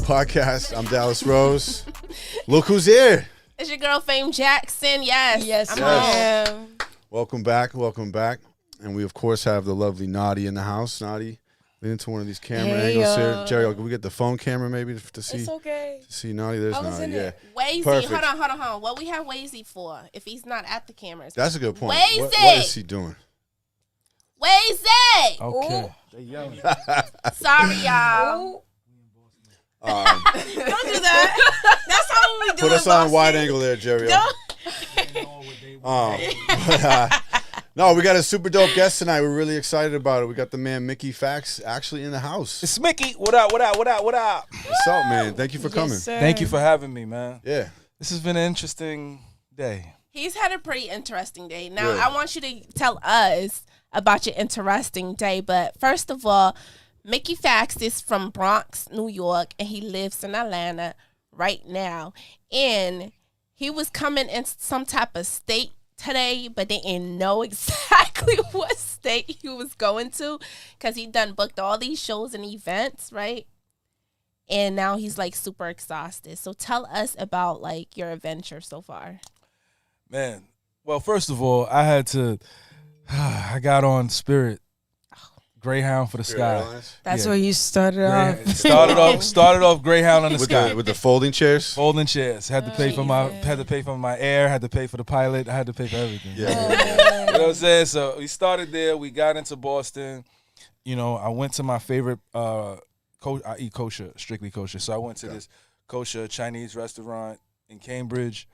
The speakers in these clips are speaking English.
Podcast. I'm Dallas Rose. Look who's here. It's your girl, Fame Jackson. Yes, I'm home. Welcome back. And we, of course, have the lovely Naughty in the house. Naughty, lean into one of these camera angles here. Jerry, can we get the phone camera maybe to see? It's okay. To see Naughty. There's Naughty. Yeah. Wazy. Perfect. Hold on. What we have Wazy for if he's not at the cameras? That's a good point. Wazy. What is he doing? Wazy. Okay. Sorry, y'all. Don't do that. That's how we do it. Put us on wide angle there, Jerry. No, we got a super dope guest tonight. We're really excited about it. We got the man Mickey Factz actually in the house. It's Mickey. What up? What's up, man? Thank you for coming. Sir. Thank you for having me, man. Yeah. This has been an interesting day. He's had a pretty interesting day. Now, Yeah. I want you to tell us about your interesting day. But first of all, Mickey Factz is from Bronx, New York, and he lives in Atlanta right now. And he was coming in some type of state today, but didn't know exactly what state he was going to because he done booked all these shows and events, right? And now he's like super exhausted. So tell us about like your adventure so far. Man, well, first of all, I got on Spirit Greyhound for the Sky. Airlines? That's Yeah. where you started off. Started off Greyhound on the Sky. With the folding chairs? Folding chairs. Had to pay for my air, had to pay for the pilot, I had to pay for everything. Yeah. You know what I'm saying? So we started there, we got into Boston. You know, I went to my favorite I eat kosher, strictly kosher. So I went to this kosher Chinese restaurant in Cambridge.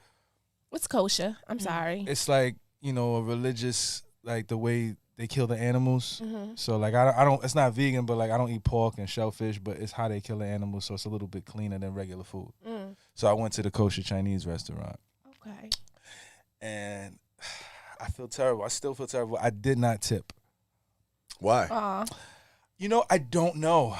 What's kosher? I'm sorry. It's like, you know, a religious, like the way they kill the animals. Mm-hmm. So like I don't it's not vegan, but like I don't eat pork and shellfish, but it's how they kill the animals, so it's a little bit cleaner than regular food. So I went to the kosher Chinese restaurant. Okay. And I feel terrible. I still feel terrible. I did not tip. Why? Aw. You know, I don't know.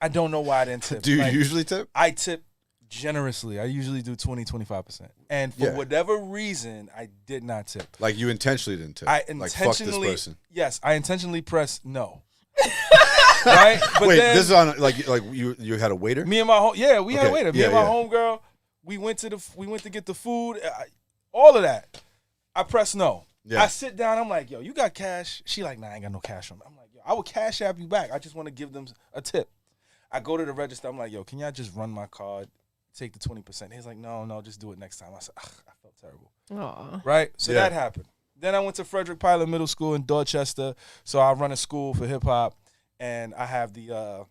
I don't know why I didn't tip. Do you Like, usually tip? I tip generously. I usually do 20-25%. And for whatever reason, I did not tip. Like you intentionally didn't tip? I like, fuck this intentionally, person. yes, I intentionally pressed no. Right? But Wait, then, this is on, like you had a waiter? me and my home, we had a waiter. Me and my homegirl, we went to get the food, all of that. I pressed no. Yeah. I sit down, I'm like, yo, you got cash? She like, nah, I ain't got no cash on me. I'm like, yo, I will cash app you back. I just want to give them a tip. I go to the register, I'm like, yo, can y'all just run my card, take the 20%? He's like, no, just do it next time. I said, I felt terrible. Aw. Right? So that happened. Then I went to Frederick Pilot Middle School in Dorchester. So I run a school for hip hop, and I have the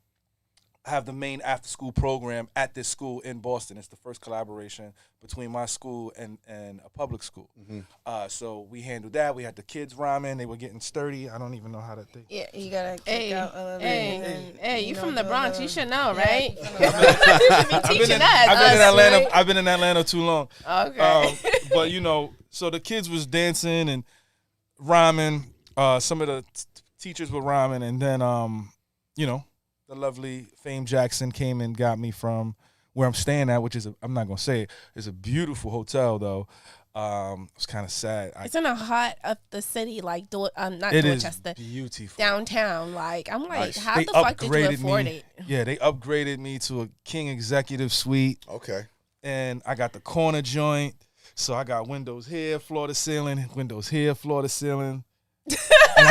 main after school program at this school in Boston. It's the first collaboration between my school and a public school. Mm-hmm. So we handled that. We had the kids rhyming. They were getting sturdy. I don't even know how to think. Yeah, you gotta kick out a little bit. Hey, you from the Bronx? You should know, right? You should be I've teaching been us. in Atlanta. Right? I've been in Atlanta too long. Okay. But you know, so the kids was dancing and rhyming. Some of the teachers were rhyming, and then you know, the lovely Fame Jackson came and got me from where I'm staying at, which is I'm not gonna say it. It's a beautiful hotel though. It's kind of sad. It's in the heart of the city, like not It is Dorchester, beautiful. downtown. Like I'm like, Nice. how They the fuck did you upgraded afford me. it? Yeah, they upgraded me to a king executive suite. Okay. And I got the corner joint. So I got windows here, floor to ceiling, windows here, floor to ceiling. And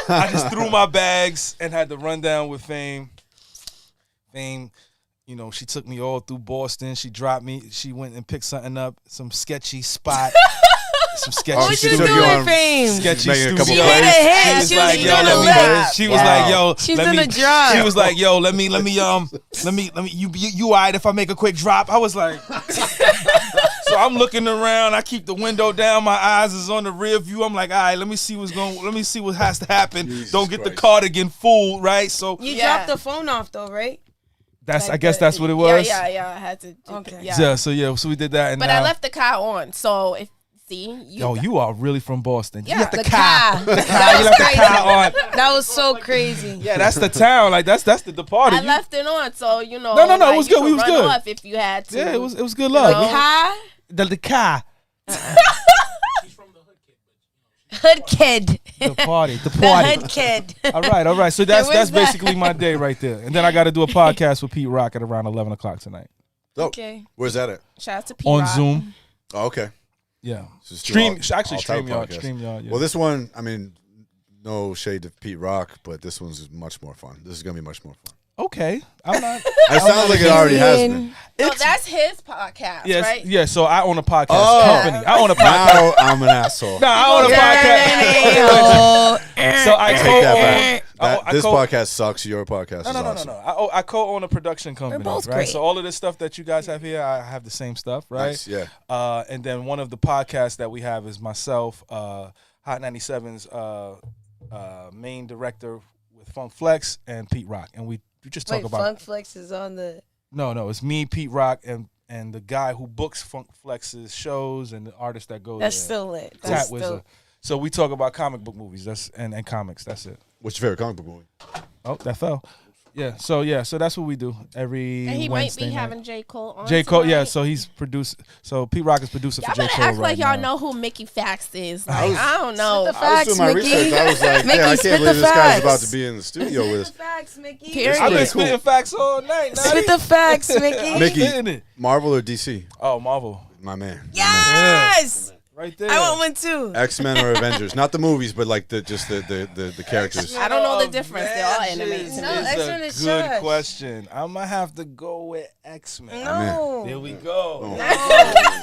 I just threw my bags and had to run down with Fame. Fame, you know, she took me all through Boston. She dropped me. She went and picked something up, some sketchy spot. Some sketchy What you studio. doing, Fame? Sketchy Making a couple studio. She hit a hit. She was She like, was yo, gonna let me. live. She was like, yo, She's let in me. a drop. She was like, yo, let me. You alright if I make a quick drop? I was like, so I'm looking around. I keep the window down. My eyes is on the rear view. I'm like, all right, let me see what has to happen. Jesus Don't get Christ. the cardigan fooled, right? So You Yeah. dropped the phone off though, right? I guess that's what it was. Yeah. I had to. Okay. Yeah. So we did that, and But now, I left the car on, so if you are really from Boston. Yeah, you left the the car. car. You left the car on. That was so crazy. Yeah, that's the town. Like that's the party. I left it on, so you know. No, it like, was you good. could We was run good. off if you had to. Yeah, it was good love. know? Hi. The car. hood kid. The party. The hood kid. All right. So that's where's that? basically my day right there. And then I got to do a podcast with Pete Rock at around 11 o'clock tonight. Dope. Okay. Where's that at? Shout out to P. On Rock. Zoom. Oh, okay. Yeah. So StreamYard. podcast. StreamYard. Yeah. Well, this one, I mean, no shade to Pete Rock, but this one's much more fun. This is gonna be much more fun. Okay. I'm not. It sounds like it already has been. No, that's his podcast, Yes. right? Yeah. So I own a podcast company. I own a podcast. Now I'm an asshole. No, I own a podcast. So I Take that co-own. back. This podcast sucks. Your podcast is awesome. No. I co-own a production company, both right? great. So all of this stuff that you guys have here, I have the same stuff, right? Nice, yeah. And then one of the podcasts that we have is myself, Hot 97's main director with Funk Flex and Pete Rock, and we just talk about. Funk Flex is on the. No, it's me, Pete Rock, and the guy who books Funk Flex's shows and the artist that goes. That's there. still lit. Tat That's Wizard. still. So we talk about comic book movies. And comics. That's it. What's your favorite comic book movie? Oh, that fell. Yeah. So that's what we do every. And he Wednesday might be night. having J. Cole on. J. Cole, yeah. tonight. So he's produced. So Pete Rock is producer Y'all for J. better Cole act like y'all right now. know who Mickey Factz is. Like, I don't know. Spit the I was doing my Facts, research. Mickey. I was like, Mickey, yeah, I spit can't believe the this guy's facts. about to be in the studio with us. Spit the facts, Mickey. Period. I've been pretty spitting cool. facts all night. Spit the facts, Mickey. Mickey, Spitting it. Marvel or DC? Oh, Marvel. My man. Yes. Right there. I want one too. X-Men or Avengers? Not the movies, but like the characters. I don't know the difference. They're all enemies. No, It's X-Men a is good trash. question. I'm gonna have to go with X-Men. No. There we go. Oh.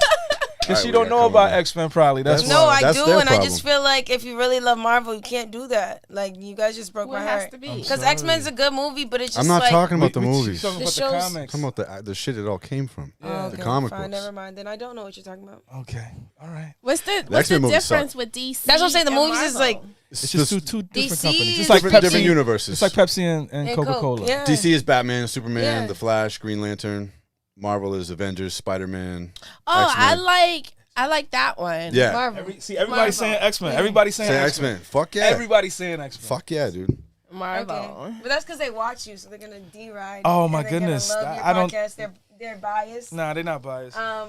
Because All you right, we don't got know coming about up. X-Men probably. That's That's No, why. I That's do, their and I just problem. feel like if you really love Marvel, you can't do that. Like, you guys just broke What my has heart. to be? Because sorry. X-Men's a good movie, but it's just I'm not like, talking about the We movies. talking I'm about The the shows- comics. talking about the shit it all came from. Oh, The okay, comic fine, books. never mind. Then I don't know what you're talking about. Okay. All right. What's the X-Men movies difference suck. with DC? That's what I'm saying, the and movies is Marvel? like- It's just two different DC companies. is It's like different Pepsi. universes. It's like Pepsi and And Coca-Cola. Coke, yeah. DC is Batman, Superman, Yeah. The Flash, Green Lantern. Marvel is Avengers, Spider-Man. Oh, X-Men. I like that one. Yeah. Marvel. Everybody's Marvel. saying X-Men. Yeah. Everybody's saying Say X-Men. X-Men. Fuck yeah. Everybody's saying X-Men. Fuck yeah, dude. Marvel. Okay. But that's because they watch you, so they're gonna deride. Oh, and my they're gonna goodness. love your I don't- podcast. They're biased. Nah, they're not biased. No,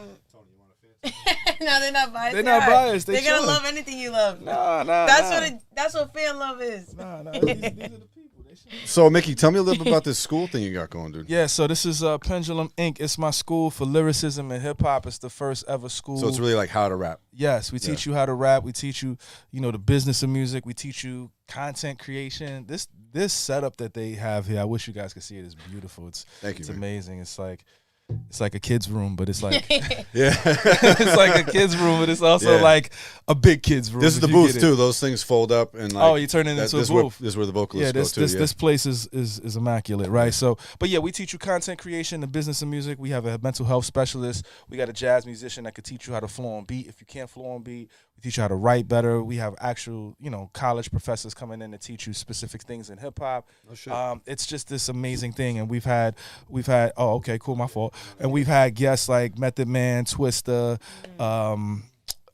they're not biased. They're They not are. biased. They They're gonna chilling. love anything you love. Nah. That's what fan love is. Nah. These are the people. They should- So, Mickey, tell me a little bit about this school thing you got going, dude. Yeah, so this is Pendulum Ink. It's my school for lyricism and hip hop. It's the first ever school. So it's really like how to rap. Yes, we teach you how to rap. We teach you, the business of music. We teach you content creation. This setup that they have here, I wish you guys could see it. It's beautiful. It's Thank you, It's man. amazing. It's like a kid's room, but it's like Yeah. it's like a kid's room, but it's also Yeah. like a big kid's room. This is if the you booth get it. too. Those things fold up and like. Oh, you turn it into a this booth. This is where the vocalists Yeah, go this too. this yeah. this place is immaculate, right? So, but yeah, we teach you content creation, the business of music. We have a mental health specialist. We got a jazz musician that could teach you how to flow on beat. If you can't flow on beat, we teach you how to write better. We have actual, college professors coming in to teach you specific things in hip hop. Oh, shit. It's just this amazing thing, and we've had. Oh, okay, cool, my fault. And we've had guests like Method Man, Twista,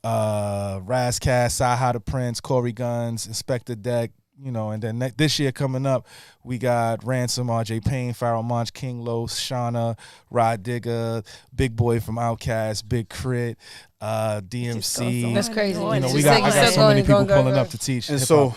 Razcast, Saha the Prince, Corey Guns, Inspector Deck, and then this year coming up, we got Ransom, RJ Payne, Pharoah Monch, King Los, Shauna, Rod Digger, Big Boy from Outkast, Big Crit, DMC. That's crazy. I got so many people pulling up to teach. And hip-hop.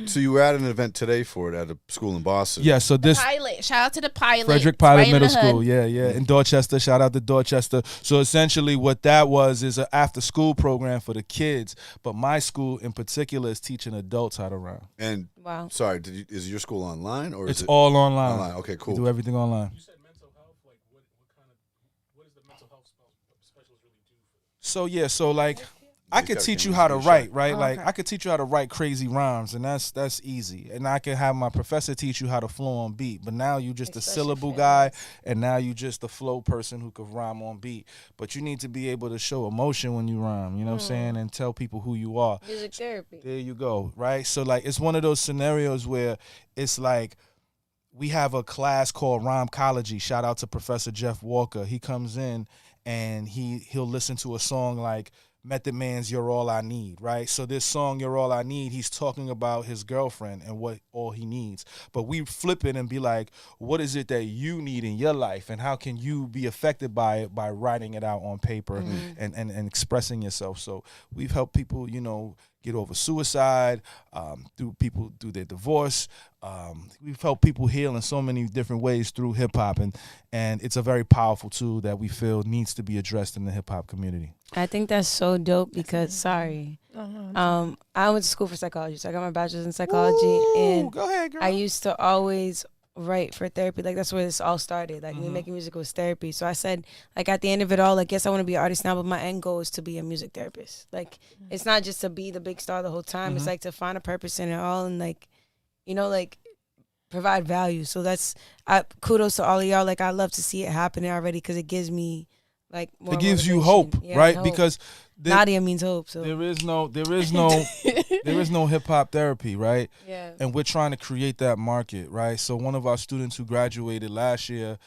so you were at an event today for it at a school in Boston. Yeah, so this Pilot. Shout out to the pilot. Frederick Pilot Right in Middle the hood. School, yeah, in Dorchester. Shout out to Dorchester. So essentially, what that was is an after-school program for the kids, but my school in particular is teaching adults how to rhyme. And Wow. sorry, is your school online or It's is it all online. online? Okay, We cool. do everything online. You said mental health. Like, what does the mental health specialist really do? So yeah, so like I could gotta teach give you me how to a write, screenshot. right? Oh, Like okay. I could teach you how to write crazy rhymes, and that's easy. And I could have my professor teach you how to flow on beat. But now you just a Especially syllable for guy, and now you just a flow person who could rhyme on beat. But you need to be able to show emotion when you rhyme, you know what I'm saying, and tell people who you are. Music therapy. There you go, right? So like it's one of those scenarios where it's like we have a class called Rhymecology. Shout out to Professor Jeff Walker. He comes in and he'll listen to a song like Method Man's You're All I Need, right? So this song, You're All I Need, he's talking about his girlfriend and what all he needs. But we flip it and be like, what is it that you need in your life? And how can you be affected by it by writing it out on paper and expressing yourself? So we've helped people, get over suicide, through their divorce. We've helped people heal in so many different ways through hip hop, and it's a very powerful tool that we feel needs to be addressed in the hip hop community. I think that's so dope because, I went to school for psychology, so I got my bachelor's in psychology. Ooh, and go ahead, girl. I used to always write for therapy. Like, that's where this all started. Like, me making music was therapy. So I said, like, at the end of it all, like, yes, I want to be an artist now, but my end goal is to be a music therapist. Like, it's not just to be the big star the whole time. It's like to find a purpose in it all and, like, you know, like, provide value. So that's kudos to all of y'all. Like, I love to see it happening already because it gives me, like, more it gives you motivation. hope, Yeah, right? hope. Because Nadia means hope. So there is no hip hop therapy, right? yeah. And we're trying to create that market, right? So one of our students who graduated last year,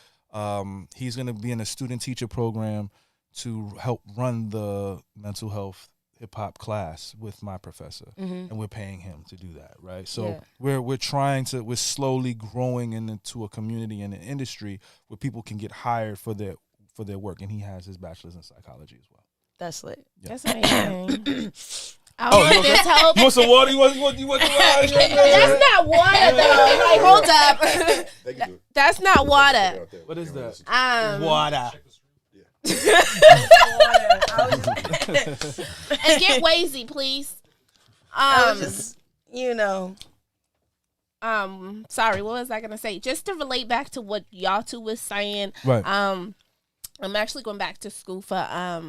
he's going to be in a student teacher program to help run the mental health hip hop class with my professor, and we're paying him to do that, right? So we're slowly growing into a community and an industry where people can get hired for their work, and he has his bachelor's in psychology as well. That's lit. Yeah. That's amazing. I want this help. You want some water? You want some water? That's not water, though. Like, hold up. They can do it. That's not water. What is that? Water. Yeah. And get Wazy, please. Just, you know. Sorry, what was I gonna say? Just to relate back to what y'all two was saying. Right. I'm actually going back to school for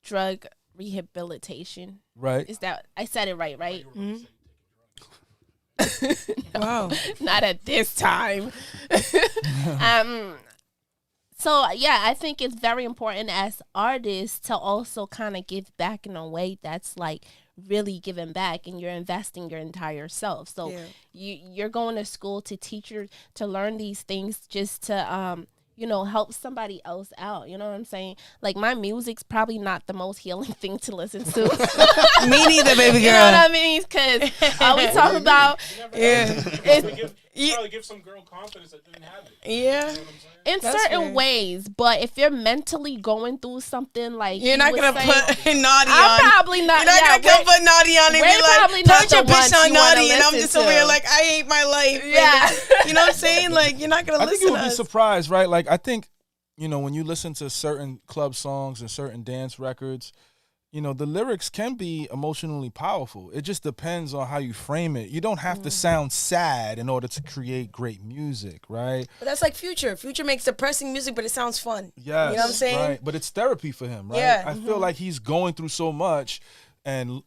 drug rehabilitation. Right. Is that I said it right? Mm-hmm. No, Wow. not at this time. So yeah, I think it's very important as artists to also kind of give back in a way that's like really giving back, and you're investing your entire self. So you're going to school to to learn these things just to help somebody else out. You know what I'm saying? Like, my music's probably not the most healing thing to listen to. Me neither, baby girl. You know what I mean? Because we talk about Probably give some girl confidence that didn't have it. Yeah. You know what I'm saying? in That's certain fair. ways, but if you're mentally going through something like You're not going to put naughty I'm on. probably not. You're not going to put naughty on and we're be probably like, not put your the ones bitch on you wanna naughty, and I'm listen just over here to. like, I hate my life. Yeah. And, you know what I'm saying? Like, you're not going to I think listen you to would be us. surprised, right? Like, I think, when you listen to certain club songs and certain dance records, the lyrics can be emotionally powerful. It just depends on how you frame it. You don't have to sound sad in order to create great music, right? But that's like Future. Future makes depressing music, but it sounds fun. Yes, You know what I'm saying? Right. But it's therapy for him, right? Yeah. I feel like he's going through so much, and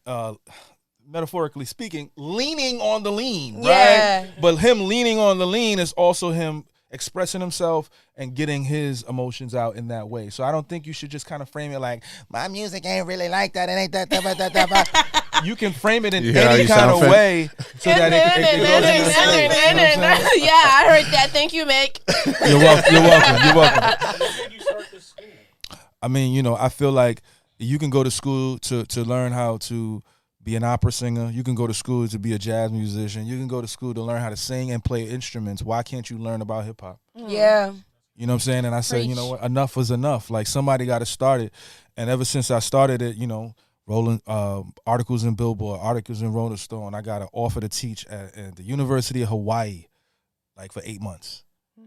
metaphorically speaking, leaning on the lean, Yeah. right? But him leaning on the lean is also him expressing himself and getting his emotions out in that way. So I don't think you should just kind of frame it like, my music ain't really like that. It ain't that. You can frame it in You hear how any you kind sound, of Finn? way so that it goes in the same. You know what I'm saying? Yeah, I heard that. Thank you, Mick. You're welcome. You're welcome. When did you start this school? I mean, I feel like you can go to school to learn how to be an opera singer. You can go to school to be a jazz musician. You can go to school to learn how to sing and play instruments. Why can't you learn about hip hop? Yeah. You know what I'm saying? And I said, you Preach. know what? Enough was enough. Like, somebody got to start it. And ever since I started it, rolling articles in Billboard, articles in Rolling Stone, I got an offer to teach at the University of Hawaii, like, for 8 months.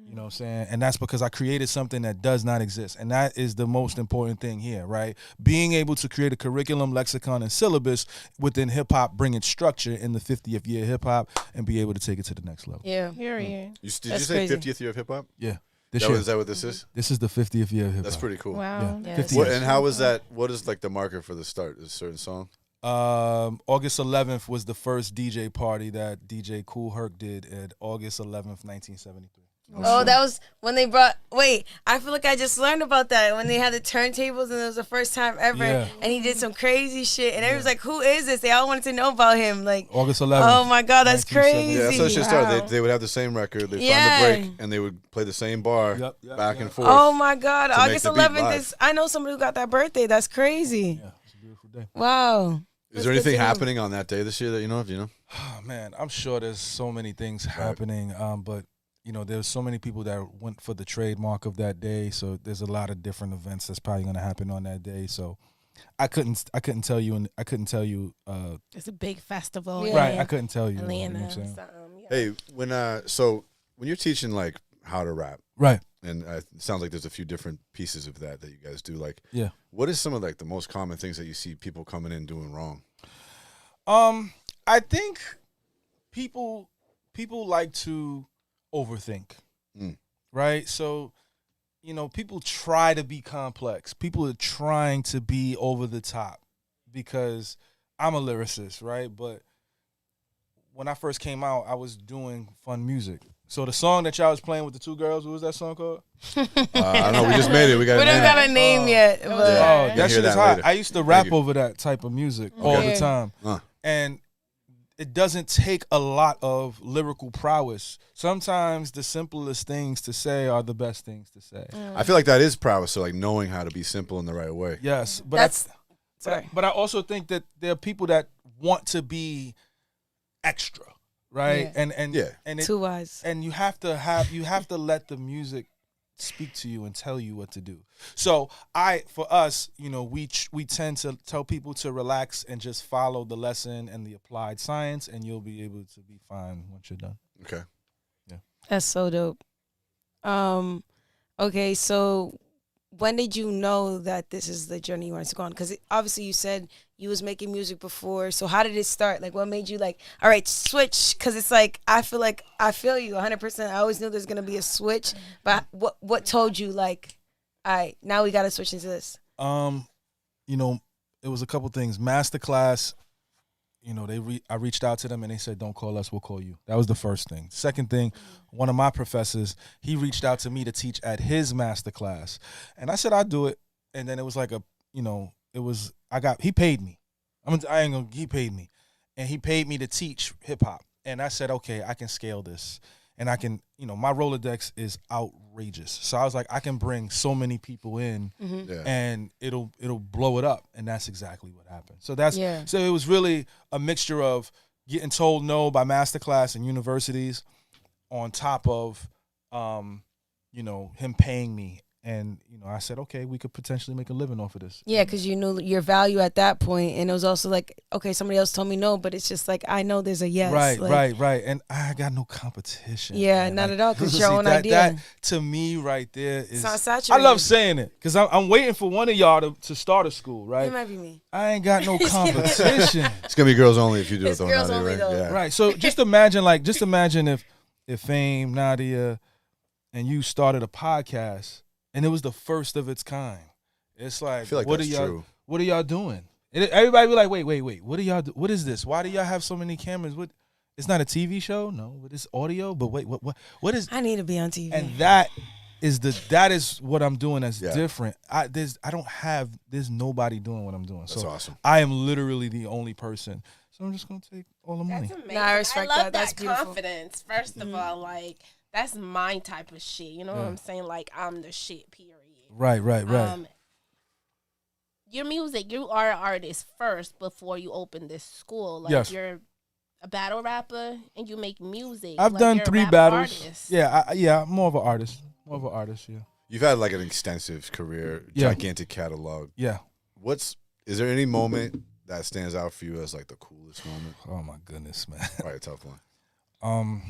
You know what I'm saying? And that's because I created something that does not exist. And that is the most important thing here, right? Being able to create a curriculum, lexicon, and syllabus within hip-hop, bringing structure in the 50th year of hip-hop, and be able to take it to the next level. Yeah. Period. Did you That's say crazy. 50th year of hip hop? Yeah. Is that what this is? This is the 50th year of hip-hop. That's pretty cool. Wow. Yeah. 50 What, years. and how was that? What is like the marker for the start? Is a certain song? August 11th was the first DJ party that DJ Kool Herc did at August 11th, 1973. Oh, that was when they brought. Wait, I feel like I just learned about that when they had the turntables and it was the first time ever. Yeah. And he did some crazy shit, and everyone's like, "Who is this?" They all wanted to know about him. Like, August 11th. oh my god, that's 1970. crazy. Yeah, that's how shit started. Wow. They would have the same record. They'd Yeah. find the break, and they would play the same bar Yep, back and forth. Oh my god, to make August the beat 11th live. is. I know somebody who got that birthday. That's crazy. Yeah, it's a beautiful day. Wow. Is there anything happening on that day this year that you know of? Do you know? Oh, man, I'm sure there's so many things happening, but there's so many people that went for the trademark of that day, so there's a lot of different events that's probably going to happen on that day. So I couldn't tell you, and I couldn't tell you. It's a big festival. Yeah. Right, in I couldn't tell you. You know what Atlanta. I'm saying? Something, yeah. Hey, when you're teaching like how to rap, Right. and it sounds like there's a few different pieces of that you guys do. Like, Yeah. what is some of like the most common things that you see people coming in doing wrong? I think people like to overthink, right? So, people try to be complex. People are trying to be over the top because I'm a lyricist, right? But when I first came out, I was doing fun music. So the song that y'all was playing with the two girls, what was that song called? I don't know. We just made it. We got We a don't name. got a name yet. But Yeah. Oh, You'll that hear shit is that hot. later. I used to rap you. over that type of music all the Okay. time. And it doesn't take a lot of lyrical prowess. Sometimes the simplest things to say are the best things to say. I feel like that is prowess. So like knowing how to be simple in the right way. Yes, but sorry. but I also think that there are people that want to be extra, right? Yeah. And Yeah. and it, Too wise. and you have to let the music speak to you and tell you what to do. So for us, we tend to tell people to relax and just follow the lesson and the applied science, and you'll be able to be fine once you're done. Okay. That's so dope. Okay, so when did you know that this is the journey you wanted to go on? Because obviously you said you was making music before. So how did it start? Like, what made you like, all right, switch? Because it's like, I feel you 100%. I always knew there's going to be a switch. But what told you, like, all right, now we got to switch into this? It was a couple things. Masterclass, I reached out to them and they said, don't call us, we'll call you. That was the first thing. Second thing, one of my professors, he reached out to me to teach at his masterclass. And I said, I'll do it. And then it was like he paid me. He paid me. And he paid me to teach hip hop. And I said, okay, I can scale this. And I can, my Rolodex is outrageous. So I was like, I can bring so many people in Yeah. and it'll blow it up. And that's exactly what happened. So Yeah. so it was really a mixture of getting told no by masterclass and universities on top of, him paying me. And, I said, okay, we could potentially make a living off of this. Yeah, because you knew your value at that point, and it was also like, okay, somebody else told me no, but it's just like, I know there's a yes. Right. And I got no competition. Yeah, man. not Like, at all, 'cause it's your own that, idea. That, to me, right there is, It's not I saturated. love saying it, because I'm waiting for one of y'all to start a school, It right? might be me. I ain't got no competition. It's gonna be girls only if you do It's it though, girls Nadia, only, right? though. Yeah. Right. So just imagine if Fame, Nadia, and you started a podcast and it was the first of its kind. It's like, I feel like what that's are y'all true. what are y'all doing? Everybody be like, wait, what are y'all what is this? Why do y'all have so many cameras? What it's not a TV show? No, but it's audio. But wait, what is I need to be on TV. and that is what I'm doing that's Yeah. different. There's nobody doing what I'm doing. That's so awesome. I am literally the only person. So I'm just gonna take all the money. That's amazing. Nah, I respect love that. That's beautiful. confidence. First of all, like that's my type of shit. You know what I'm saying? Like I'm the shit. Period. Right. Your music, you are an artist first before you open this school. Like Yes. you're a battle rapper and you make music. I've Like, done you're a 3 rap battles. artist. Yeah, I'm more of an artist. Yeah. You've had like an extensive career, Yeah. gigantic catalog. Yeah. Is there any moment that stands out for you as like the coolest moment? Oh my goodness, man. Probably a tough one.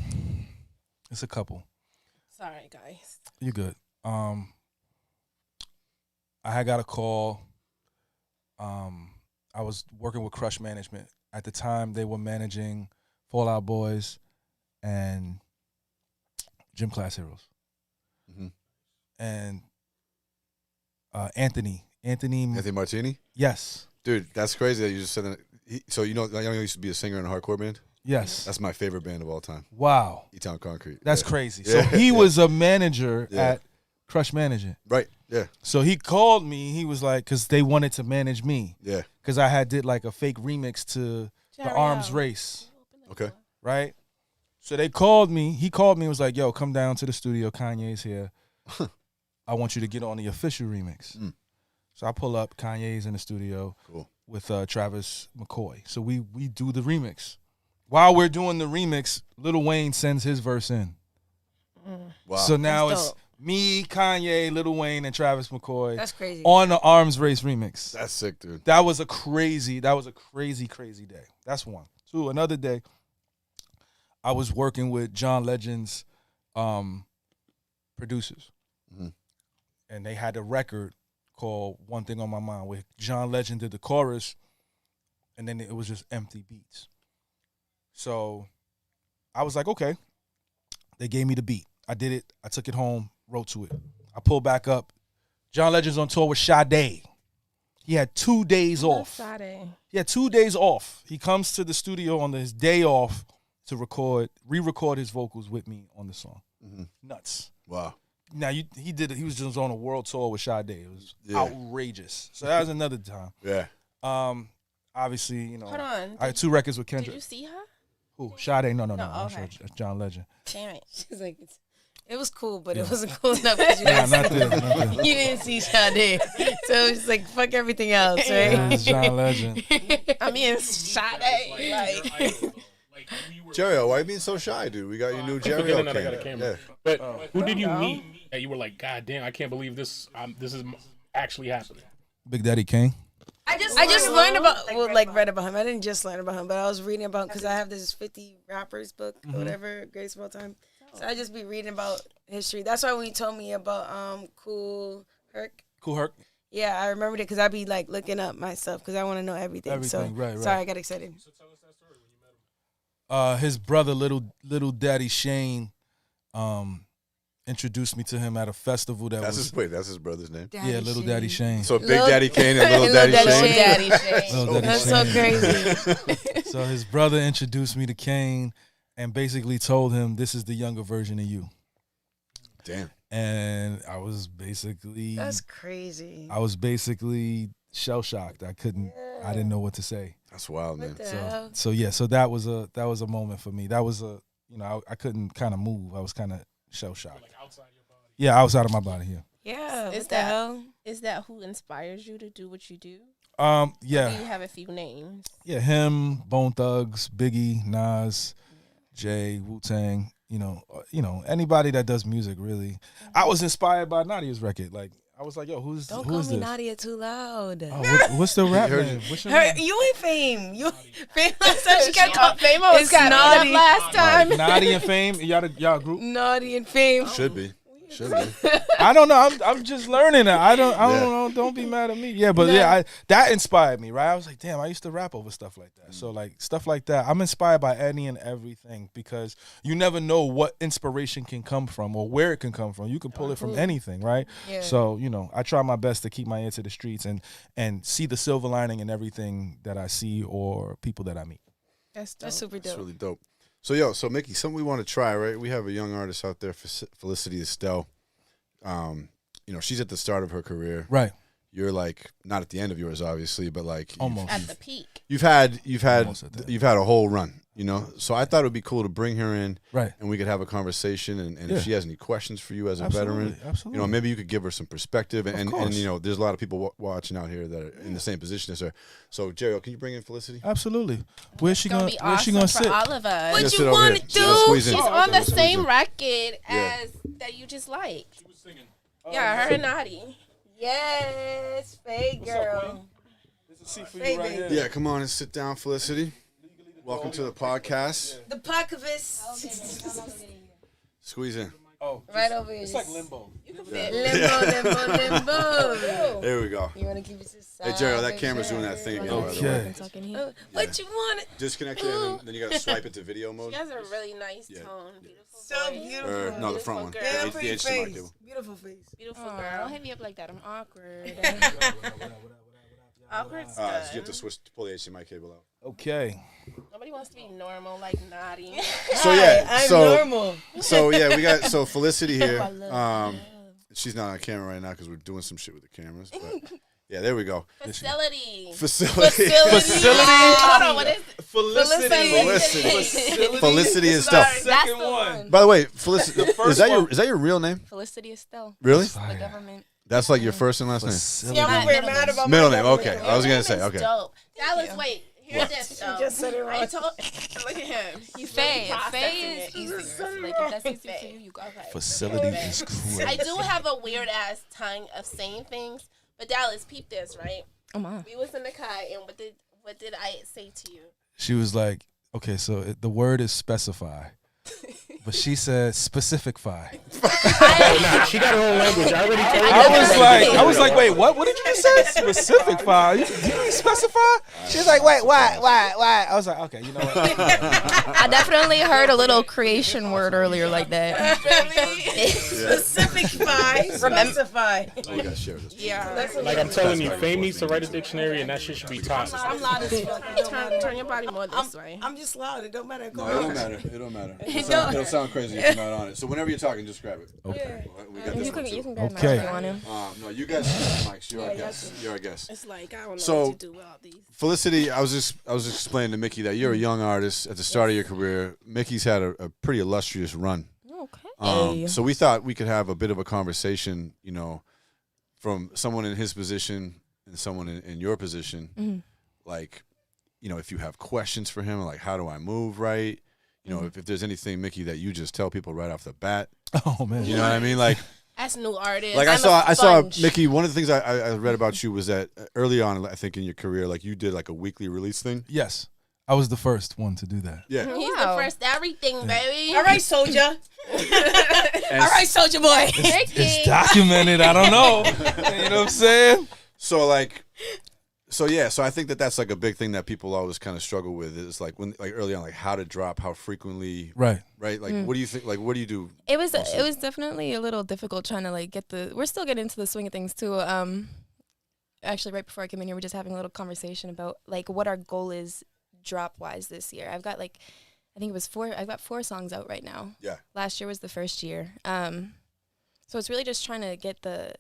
It's a couple. Sorry, guys. You good? I had got a call. I was working with Crush Management at the time. They were managing Fallout Boys and Gym Class Heroes. Mhm. And Anthony, Anthony Martini? yes, Dude, that's crazy that you just said that. So you know, I used to be a singer in a hardcore band. yes. That's my favorite band of all time. Wow, E-Town Concrete. that's Yeah. crazy. Yeah. So he was a manager Yeah. at Crush Management. Right. Yeah. So he called me. He was like, because they wanted to manage me, Yeah. because I did like a fake remix to the Arms Race, Okay. right? So they called me. He called me and was like, yo, come down to the studio. Kanye's here. I want you to get on the official remix. Mm. So I pull up. Kanye's in the studio Cool. with Travis McCoy. So we do the remix. While we're doing the remix, Lil Wayne sends his verse in. Wow. So now That's it's dope. Me, Kanye, Lil Wayne, and Travis McCoy That's crazy. on the Arms Race remix. That's sick, dude. That was a crazy day. That's one. Two, another day, I was working with John Legend's producers. Mhm. And they had a record called One Thing on My Mind where John Legend did the chorus and then it was just empty beats. So I was like, okay. They gave me the beat. I did it. I took it home, wrote to it. I pulled back up. John Legend's on tour with Sade. He had 2 days off. Friday. He had 2 days off. He comes to the studio on his day off to re-record his vocals with me on the song. Mhm. Nuts. Wow. Now he was just on a world tour with Sade. It was outrageous. So that was another time. Yeah. Obviously, you know, Hold on. I had 2 records with Did Kendrick. you see her? Who? Sade? No. No, I'm okay. sure it's John Legend. Damn it. She's like, it was cool, but Yeah. it wasn't cool enough because you, Nah, didn't not see- there. Not there. you didn't see Sade. So it's like, fuck everything else, right? Yeah, it's John Legend. I mean, Sade. Like, Like we were. Jerry, why are you being so shy, dude? We got your new Jerry. Forgetting that I got a camera. Yeah. But who did you know. meet that you were like, God damn, I can't believe this. This is actually happening. Big Daddy Kane. I just learned about, read about him. I didn't just learn about him, but I was reading about, because I have this 50 rappers book, or whatever, Greatest of All Time. So I just be reading about history. That's why when you told me about Cool Herc, Cool Herc. yeah, I remembered it because I be like looking up my stuff because I want to know everything. Everything, so, right. Sorry, I got excited. So tell us that story when you met him. His brother, little Daddy Shane, introduced me to him at a festival that That's was his brother's name. Little Daddy Shane. So Big Lil- Daddy Kane and Little Lil Daddy Daddy Shane. Shane. Little Daddy That's Shane. so crazy. So his brother introduced me to Kane and basically told him, "This is the younger version of you." Damn. And I was basically That's crazy. shell shocked. I didn't know what to say. That's wild, man. What the hell? So that was a moment for me. That was I couldn't kind of move. I was kind of shell shocked. Like outside your body. Yeah, outside of my body here. Yeah, Is what the that- hell? Is that who inspires you to do what you do? Yeah. Do you have a few names? Yeah, him, Bone Thugs, Biggie, Nas, Jay, Wu-Tang, you know, anybody that does music really. I was inspired by Nadia's record. Like I was like, yo, who Don't is call me this? Nadia too loud. Oh, what's the rap heard name? What's your Her, name? you ain't Fame. You Fame. Last time she kept calling Famo was It's kind of naughty. last time. Nadia and Fame, y'all group? Naughty and Fame. Should be. I don't know. I'm just learning that. I don't Yeah. know. Don't be mad at me. Yeah, but that inspired me, right? I was like, damn, I used to rap over stuff like that. So like stuff like that, I'm inspired by any and everything because you never know what inspiration can come from or where it can come from. You can pull it from anything, right? Yeah. So I try my best to keep my ear to the streets and see the silver lining in everything that I see or people that I meet. That's super That's dope. really dope. So Mickey, something we want to try, right? We have a young artist out there, Felicity Estelle. She's at the start of her career. Right. You're like not at the end of yours, obviously, but like Almost. At the peak. you've had Almost at that. you've had a whole run, So I thought it would be cool to bring her in, Right. and we could have a conversation. And Yeah. if she has any questions for you as a Absolutely. veteran, Absolutely. maybe you could give her some perspective. And course. there's a lot of people watching out here that are in the same position as her. So Jerry, can you bring in Felicity? Absolutely. Where's she It's gonna going? be Where's she awesome going for to sit? all of us. What Just you sit over want here. to Just do? squeeze in. She's on the Squeeze same in. record Yeah. as that you just like. She was singing. Yeah, her and Nadi. Yes, Faye girl. There's a seat for Hey, you right baby. here. Yeah, come on and sit down, Felicity. Welcome to the podcast. The Podcvst. Squeeze in. Oh, Right over here. it's like limbo. Limbo. There we go. You want to keep it to the side? Hey, Jerry, that camera's doing that thing again, by the way. Okay. What you want? Disconnect it, and then you got to swipe it to video mode. She has a really nice Yeah. tone. Beautiful So voice. beautiful. Or, no, the front one. Girl. Yeah, The pretty HDMI face. cable. Beautiful face. Beautiful Don't girl. hit me up like that. I'm awkward. Awkward's So you have good. to pull the HDMI cable out. Okay. Nobody wants to be normal like Nadi. So yeah, I'm normal. we got Felicity here. She's not on camera right now because we're doing some shit with the cameras. But yeah, there we go. Facility. Facility. Hold on, what is it? Felicity. Felicity is stuff. Second one. By the way, Felicity, first is that your real name? Felicity Estelle. Really? The government. That's like your first and last name. Yeah, I'm over here mad about Middle my name. government. Okay, I was gonna say. Your name Okay. is dope. Dallas, wait. Hear this though. just said it wrong. I told. Look at him. He's Faye, really processing Faye is it. easier. Like if that's easy for you, you go ahead. Facility is crazy. I do have a weird ass tongue of saying things, but Dallas, peep this, right? Oh my. We was in the car, and what did I say to you? She was like, okay, so the word is specify. But she said specificify. Nah, she got her own language. I already told her. I was like, wait, what? What did you just say? Specificify? You mean specify? She was like, wait, why? I was like, okay, you know what? I definitely heard a little creation word earlier like that. Specify. Specify. Oh, you gotta share this. Yeah. Like I'm telling you, Faye needs to write a dictionary, and that shit should be taught. I'm loud as fuck. Turn your body more this way. I'm just loud. It don't matter. No, it don't matter. It don't matter. It'll sound crazy if you're not on it. So whenever you're talking, just grab it. Okay. We got this You one can too. grab Okay. mine if you want to. No, you guys have mics. You're our guest. You're our guest. It's like I don't know So- what to do with all these. Felicity, I was just explaining to Mickey that you're a young artist at the start of your career. Mickey's had a pretty illustrious run. Okay. So we thought we could have a bit of a conversation, you know, from someone in his position and someone in your position, like, you know, if you have questions for him, like how do I move right? You know, if there's anything, Mickey, that you just tell people right off the bat, Oh man. you know what I mean? Like, As new artists, like I'm I a saw sponge. Mickey. One of the things I read about you was that early on, I think in your career, like you did like a weekly release thing. Yes, I was the first one to do that. Yeah. He's Wow. the first everything, baby. All right, soldier. All right, soldier boy. It's documented. I don't know. You know what I'm saying? So like, so I think that's like a big thing that people always kind of struggle with is like when like early on, like how to drop, how frequently, Right. right? Like, what do you think? Like, what do you do? It was definitely a little difficult trying to like we're still getting into the swing of things too. Actually right before I came in here we're just having a little conversation about like what our goal is drop wise this year. I've got like I think it was I've got 4 songs out right now. Yeah. Last year was the first year. So it's really just trying to get the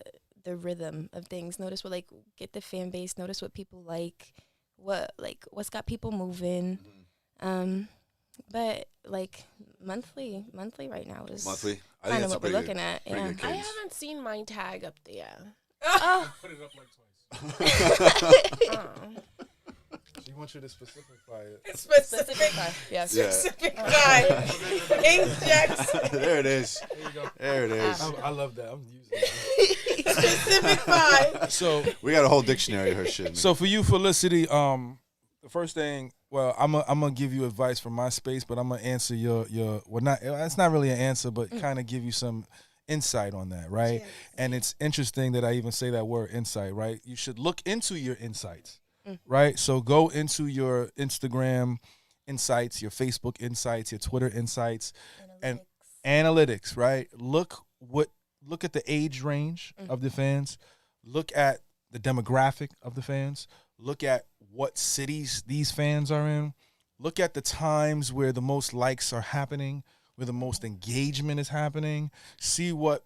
rhythm of things. Notice what get the fan base, notice what people like, what's got people moving. But like monthly right now is Monthly. I kind think of that's what we're looking at. pretty Yeah. good I cadence. haven't seen my tag up there. Put it up like twice. She wants you to specify it. Specific. Yes. Yeah. Specific guy. Inkjects. There it is. There you go. There it is. I love that. I'm using it. Specific guy. So We got a whole dictionary of her shit. Man. So for you, Felicity, the first thing, well, I'm gonna give you advice from my space, but I'm gonna answer your not. It's not really an answer, but kind of give you some insight on that, right? And it's interesting that I even say that word insight, right? You should look into your insights, right? So go into your Instagram insights, your Facebook insights, your Twitter insights, and analytics, right? Look at the age range of the fans. Look at the demographic of the fans. Look at what cities these fans are in. Look at the times where the most likes are happening, where the most engagement is happening. See what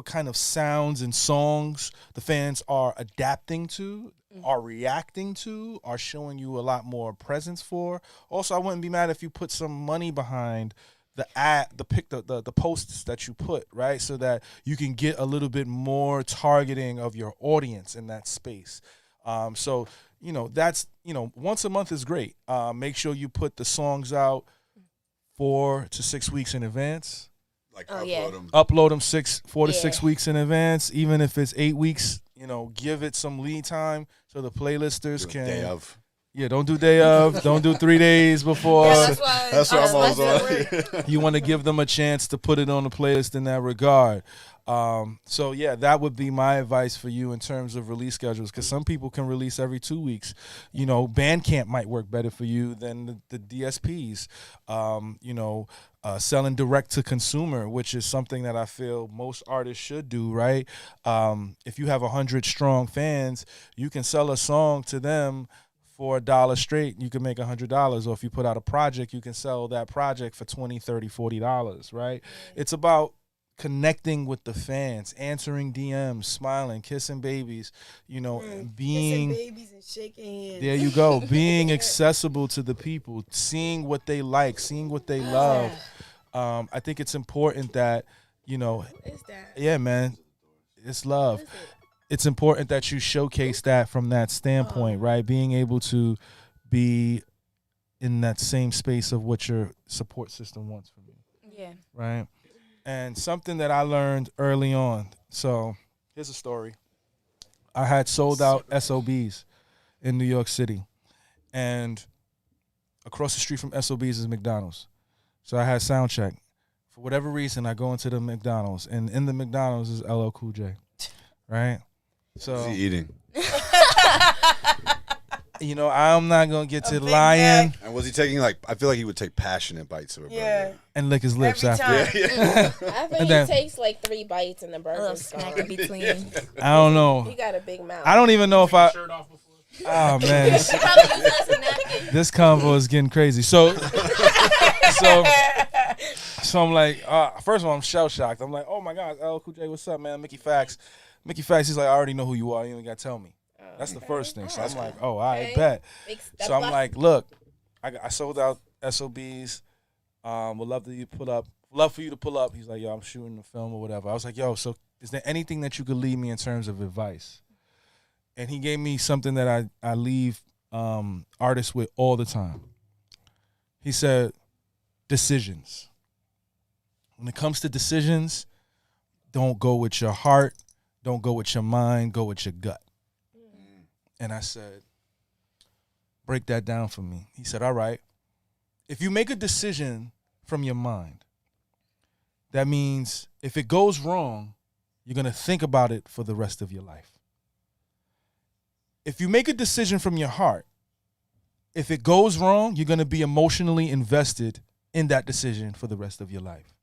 kind of sounds and songs the fans are adapting to, are reacting to, are showing you a lot more presence for. Also, I wouldn't be mad if you put some money behind the posts that you put, right? So that you can get a little bit more targeting of your audience in that space. So, that's, once a month is great. Make sure you put the songs out 4 to 6 weeks in advance. like upload them. Upload them 4 to 6 weeks in advance. Even if it's 8 weeks, give it some lead time so the playlisters can. Day of. Yeah, don't do day of. Don't do 3 days before. Yeah, that's why I'm always on. You want to give them a chance to put it on the playlist in that regard. So yeah, that would be my advice for you in terms of release schedules, because some people can release every 2 weeks. Bandcamp might work better for you than the DSPs. Selling direct to consumer, which is something that I feel most artists should do, right? If you have 100 strong fans, you can sell a song to them for $1 straight, you can make $100. Or if you put out a project, you can sell that project for $20, $30, $40, right? It's about connecting with the fans, answering DMs, smiling, kissing babies, being kissing babies and shaking hands. there you go, being accessible to the people, seeing what they like, seeing what they love. I think it's important that, What is that? yeah, man, it's love. What is it? It's important that you showcase that from that standpoint, right? Being able to be in that same space of what your support system wants from you. Yeah. Right? And something that I learned early on. So here's a story. I had sold out SOBs in New York City. And across the street from SOBs is McDonald's. So I had sound check. For whatever reason, I go into the McDonald's. And in the McDonald's is LL Cool J. Right? So What's he eating? you know, I'm not going to get to Big lying Mac. And was he taking like? I feel like he would take passionate bites of a Yeah. burger. and lick his lips Every after. time. Yeah. I think And then- he takes like 3 bites in the A burger. little snack in between. I don't know. He got a big mouth. I don't even know if I. Shirt off before. Oh man, this, Probably just has a napkin. this convo is getting crazy. So I'm like, first of all, I'm shell shocked. I'm like, oh my God, LL Cool J, what's up, man? Mickey Factz. Mickey Factz. He's like, I already know who you are. You ain't got to tell me. That's the first thing. So I'm like, oh, I bet. Big step So I'm up. like, look, I sold out SOBs. Would love to pull up. Love for you to pull up. He's like, yo, I'm shooting a film or whatever. I was like, yo, so is there anything that you could leave me in terms of advice? And he gave me something that I leave artists with all the time. He said, decisions. When it comes to decisions, don't go with your heart, don't go with your mind, go with your gut. And I said, break that down for me. He said, all right, if you make a decision from your mind, that means if it goes wrong, you're going to think about it for the rest of your life. If you make a decision from your heart, if it goes wrong, you're going to be emotionally invested in that decision for the rest of your life.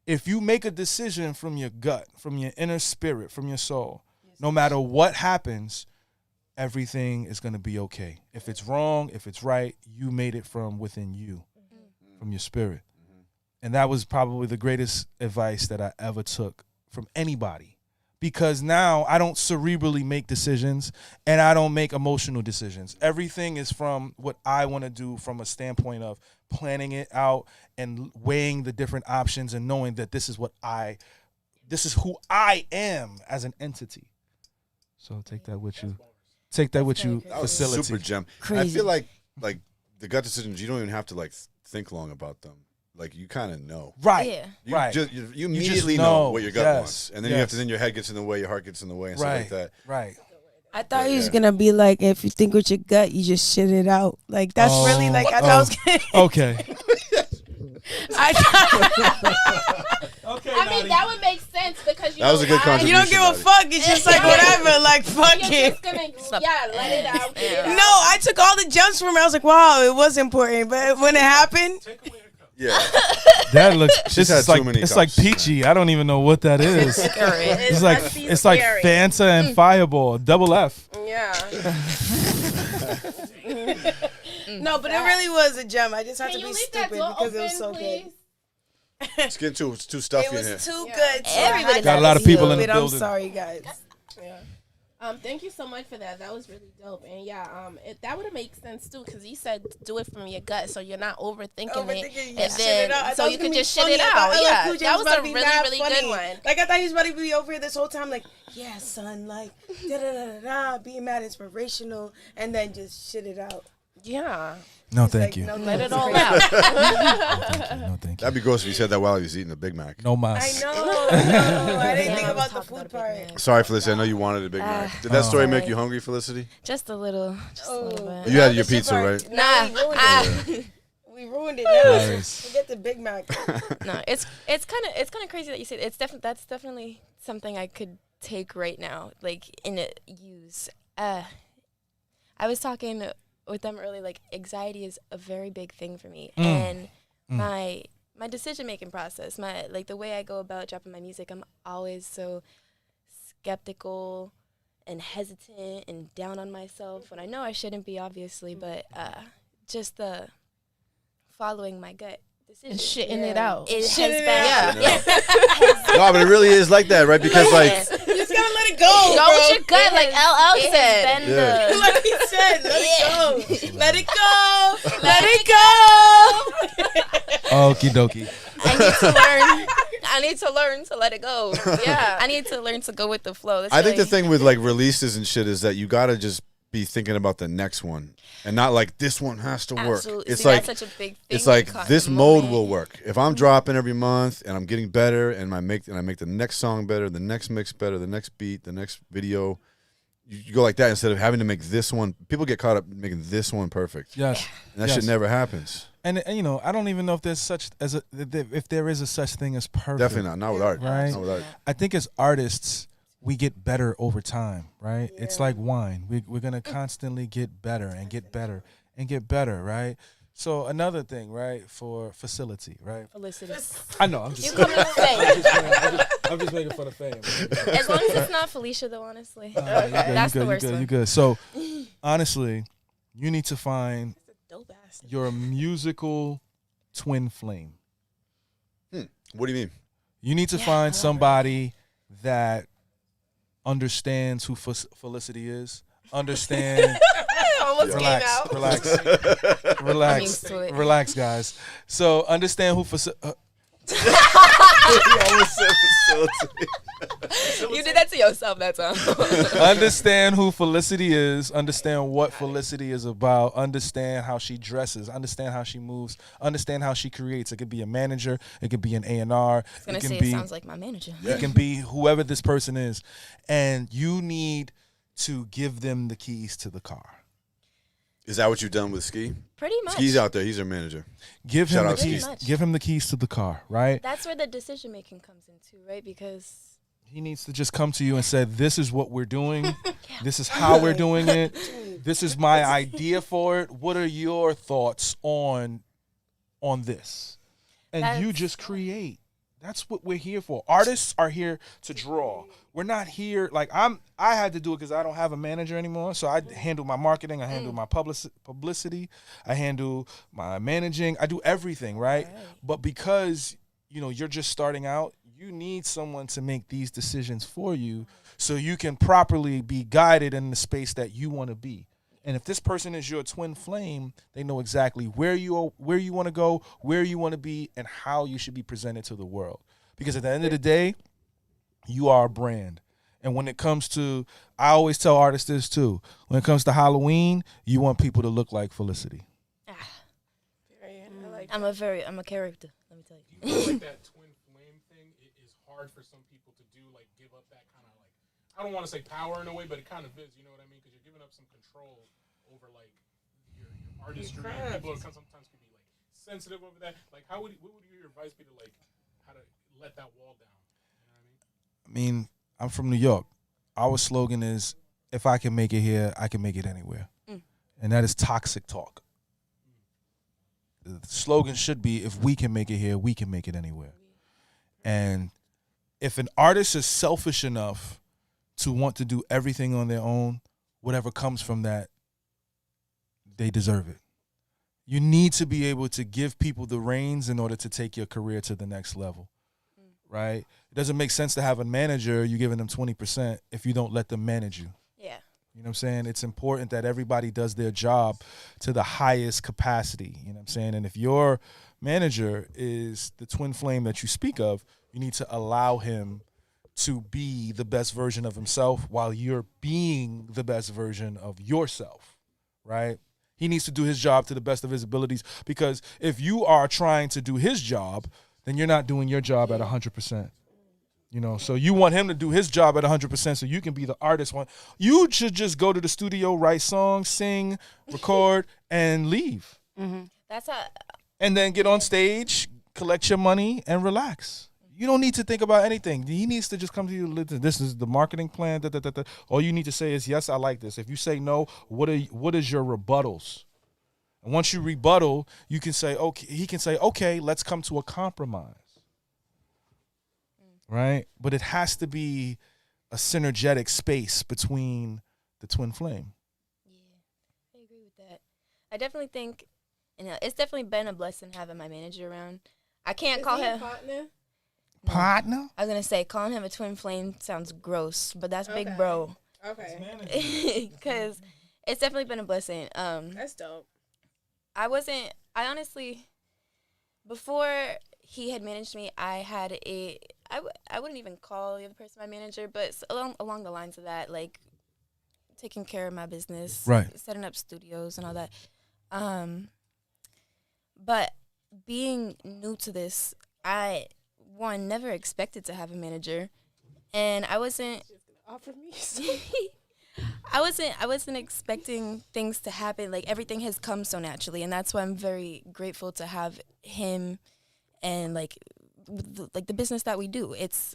If you make a decision from your gut, from your inner spirit, from your soul, no matter what happens, everything is going to be okay. If it's wrong, if it's right, you made it from within you, from your spirit. And that was probably the greatest advice that I ever took from anybody. Because now I don't cerebrally make decisions and I don't make emotional decisions. Everything is from what I want to do from a standpoint of planning it out and weighing the different options and knowing that this is who I am as an entity. So take that with you. Take that with you, That was facility. super gem. Crazy. I feel like the gut decisions, you don't even have to like think long about them. Like you kind of know. Right. Yeah. You Right. you immediately just know know. what your gut Yes. wants, and then you have to. Yes. Then your head gets in the way, your heart gets in the way, and stuff like that. Right. I thought he was Yeah. gonna be like, if you think with your gut, you just shit it out. Like that's really like I thought I was gonna. Okay. I thought, I mean, that would make sense because you That was a good you don't give a fuck. It's just like whatever. Like fuck You're it. just gonna, let it out. Get it out. No, I took all the jumps from it. I was like, wow, it was important. But when it happened, Yeah, That looks. She's This had is too like many it's like cups. peachy. I don't even know what that is. It's like must be it's like scary. Fanta and Fireball, double F. Yeah. no, but it really was a gem. I just had Can to you be leave that stupid door because open, it was so please? good. it's getting it's too stuffy It in here. was too Yeah. good. So Everybody I had got to a lot of people in the stupid. building. I'm sorry, guys. Thank you so much for that. That was really dope. And that would have made sense too, because he said do it from your gut, so you're not overthinking Overthinking, it, you and shit it out. I then thought so it was you gonna could be just shit funny. it I thought out. LL Yeah, Cool J that was about a to be really, mad really funny. good one. Like I thought he was about to be over here this whole time, like, yeah, son, like, da da da da, being mad inspirational, and then just shit it out. Yeah, No, It's thank like, you. no, let it it's all crazy. out. No, thank you. That'd be gross if you said that while he was eating the Big Mac. No I mas. know. I didn't Yeah, think I about the talked about food a Big part. Mac. Sorry, Felicity. I know you wanted a Big Mac. Did that story make you hungry, Felicity? Just a little. Just a little bit. You had your the shit pizza, part. right? Nah, we ruined it. We ruined it. Now. Nice. Forget the Big Mac. No, it's kind of crazy that you said that's definitely something I could take right now, like in a use. I was talking with them earlier, like anxiety is a very big thing for me, and my decision making process, like the way I go about dropping my music, I'm always so skeptical and hesitant and down on myself when I know I shouldn't be, obviously, but just the following my gut decision. And shitting it out. It Shit has it been, out. No, but it really is like that, right? Because like, You just gotta let it go, Go bro. with your gut, like LL it said. has been Yeah. the Like he said, let it go. Let it go. Let it go. Okie dokie. I need to learn to let it go. Yeah, I need to learn to go with the flow. That's I think the really- thing with like releases and shit is that you gotta just be thinking about the next one and not like this one has to work. Absolutely. It's See, like that's such a big thing. it's like caught in this the mode moment. will work if I'm dropping every month and I'm getting better and I make the next song better, the next mix better, the next beat, the next video. You go like that instead of having to make this one. People get caught up making this one perfect. Yes. And that shit never happens. And you know, I don't even know if there's if there is a such thing as perfect. Definitely not. Not with art. Right. Not with art. I think as artists, we get better over time, right? Yeah. It's like wine. We're gonna constantly get better and get better and get better, right? So another thing, right, for Felicity, right? Felicity. I know. I'm just. You come in the I'm just making fun of fame. As long as it's not Felicia, though, honestly. That's the worst one. You're good. So, honestly, you need to find Dope ass. your musical twin flame. What do you mean? You need to find somebody that understands who Felicity is. Understand. Almost came out. Relax, guys. So understand who You did that to yourself that time. understand who Felicity is, understand what Felicity is about, understand how she dresses, understand how she moves, understand how she creates. It could be a manager, it could be an A&R. I was going to say, it sounds like my manager. It can be whoever this person is. And you need to give them the keys to the car. Is that what you've done with Ski? Pretty much. Ski's out there. He's our manager. Give Shout him the out Ski. keys. Give him the keys to the car, right? That's where the decision making comes in too, right? Because he needs to just come to you and say, this is what we're doing. This is how we're doing it. This is my idea for it. What are your thoughts on this? And you just create. That's what we're here for. Artists are here to draw. We're not here like I had to do it because I don't have a manager anymore. So I handle my marketing. I handle my publicity. I handle my managing. I do everything, right? But because you're just starting out, you need someone to make these decisions for you so you can properly be guided in the space that you want to be. And if this person is your twin flame, they know exactly where you want to go, where you want to be, and how you should be presented to the world. Because at the end of the day, you are a brand. And when it comes to, I always tell artists this too, when it comes to Halloween, you want people to look like Felicity. I'm a character, let me tell you. Do you feel like that twin flame thing is hard for some people to do, like give up that kind of like, I don't want to say power in a way, but it kind of is, you know what I mean? Because you're giving up some control over like your artistry. People sometimes can be like sensitive over that. Like what would your advice be to like how to let that wall down? You know what I mean? I'm from New York. Our slogan is, if I can make it here, I can make it anywhere. And that is toxic talk. The slogan should be, if we can make it here, we can make it anywhere. And if an artist is selfish enough to want to do everything on their own, whatever comes from that, they deserve it. You need to be able to give people the reins in order to take your career to the next level, right? It doesn't make sense to have a manager, you're giving them 20% if you don't let them manage you. Yeah. You know what I'm saying? It's important that everybody does their job to the highest capacity. You know what I'm saying? And if your manager is the twin flame that you speak of, you need to allow him to be the best version of himself while you're being the best version of yourself, right? He needs to do his job to the best of his abilities, because if you are trying to do his job, then you're not doing your job at 100%. So you want him to do his job at 100% so you can be the artist one. You should just go to the studio, write songs, sing, record, and leave. That's how. And then get on stage, collect your money, and relax. You don't need to think about anything. He needs to just come to you. Listen, this is the marketing plan. All you need to say is, yes, I like this. If you say no, what is your rebuttals? And once you rebuttal, you can say, okay. He can say, okay, let's come to a compromise. Right? But it has to be a synergetic space between the twin flame. Yeah, I agree with that. I definitely think, it's definitely been a blessing having my manager around. I can't call him Partner? I was going to say, calling him a twin flame sounds gross, but that's big bro. Okay. Because it's definitely been a blessing. That's dope. I honestly, before he had managed me, I wouldn't even call the other person my manager, but along the lines of that, like, taking care of my business, Right. setting up studios and all that. But being new to this, I never expected to have a manager, and I wasn't. Offer me. I wasn't expecting things to happen. Like, everything has come so naturally, and that's why I'm very grateful to have him, and like the business that we do. It's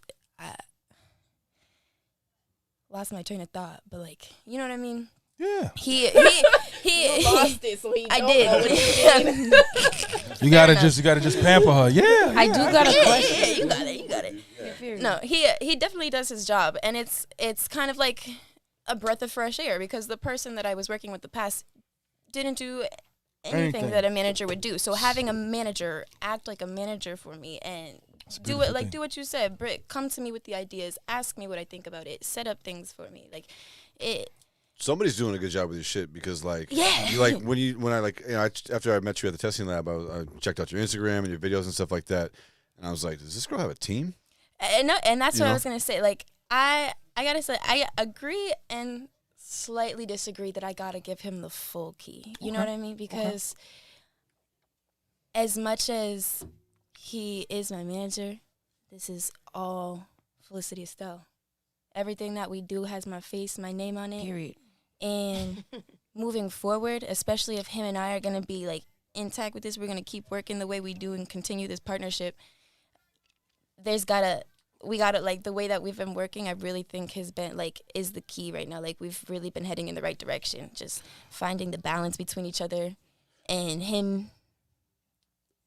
lost my train of thought, but like, you know what I mean? Yeah. He Lost it, so he I don't know what he did. You gotta just pamper her. Yeah. I do got a Yeah, question. you got it. No, he definitely does his job, and it's kind of like a breath of fresh air, because the person that I was working with the past didn't do anything that a manager would do. So having a manager act like a manager for me and do it like do what you said, come to me with the ideas, ask me what I think about it, set up things for me, like it. Somebody's doing a good job with your shit because, like, Yeah. you, like when I like, you know, after I met you at the testing lab, I checked out your Instagram and your videos and stuff like that, and I was like, does this girl have a team? And that's You what know? I was gonna say. Like, I gotta say, I agree and slightly disagree that I gotta give him the full key. You know what I mean? Because as much as he is my manager, this is all Felicity Estelle. Everything that we do has my face, my name on it. Period. And moving forward, especially if him and I are gonna be like intact with this, we're gonna keep working the way we do and continue this partnership. We gotta like, the way that we've been working, I really think has been like, is the key right now. Like, we've really been heading in the right direction, just finding the balance between each other and him.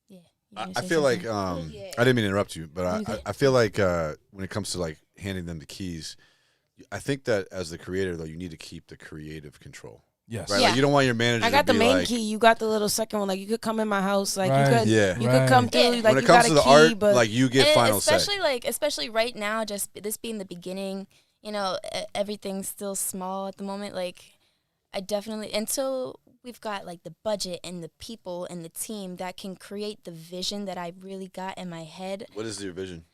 Yeah. I feel like I didn't mean to interrupt you, but I feel like when it comes to like handing them the keys, I think that as the creator though, you need to keep the creative control. Yes. Right? Yeah. Like, you don't want your manager I got to the be main like, key. You got the little second one. Like, you could come in my house. Like, Right. you could, Yeah. you could come through. Yeah. Like, when it you comes got to a the key, art, but like, you get And final say. especially right now, just this being the beginning, you know, everything's still small at the moment. Like, I definitely, until we've got like the budget and the people and the team that can create the vision that I really got in my head. What is your vision?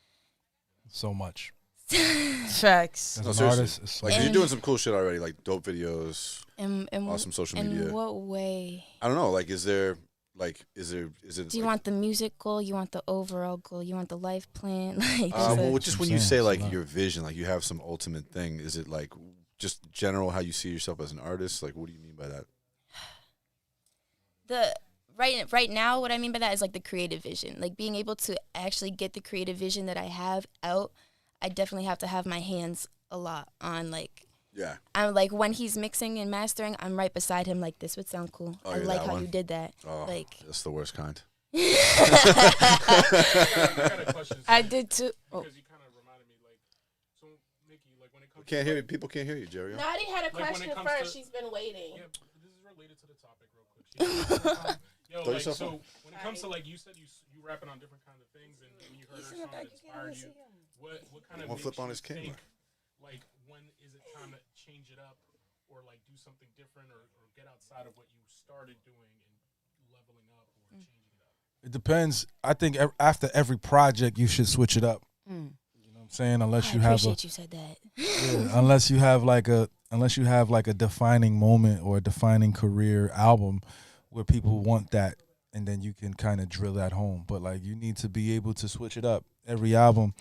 So much. facts. As No, an seriously. artist, it's Like, so you're And- doing some cool shit already, like dope videos, And awesome social in media. what way? I don't know. Like, is it? Do you like, want the music goal? You want the overall goal? You want the life plan? Like, well, just when you say It's a like lot. your vision, like you have some ultimate thing. Is it like just general how you see yourself as an artist? Like, what do you mean by that? right now, what I mean by that is like the creative vision, like being able to actually get the creative vision that I have out. I definitely have to have my hands a lot on, like, Yeah. I'm like, when he's mixing and mastering, I'm right beside him, like, this would sound cool. Oh, I you're like that how one? you did that. Oh, Like, that's the worst kind. I got a question. I did too. Oh. Because you kind of reminded me, like, so Mickey, like when it comes Can't to hear you. like, People can't hear you, Jerry. Nadi had a Like, when it question comes first. to- She's been waiting. Yeah, this is related to the topic real quick. Yo, Throw like, yourself so on. when it comes to like you said you rapping on different kinds of things, and when you heard her song that inspired you, what kind of Won't makes flip on you his camera. think, like, when is it time to change it up or like do something different or get outside of what you started doing and leveling up or changing it up? It depends. I think after every project, you should switch it up. Mm. You know what I'm saying? Unless I you have appreciate you said that. unless you have like a defining moment or a defining career album where people want that, and then you can kind of drill that home. But like, you need to be able to switch it up every album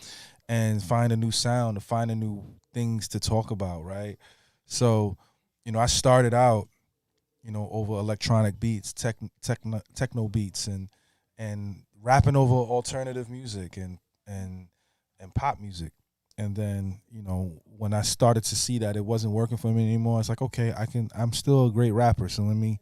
and find a new sound, find a new things to talk about, right? So, you know, I started out, you know, over electronic beats, techno beats, and rapping over alternative music and pop music. And then, you know, when I started to see that it wasn't working for me anymore, it's like, okay, I'm still a great rapper, so let me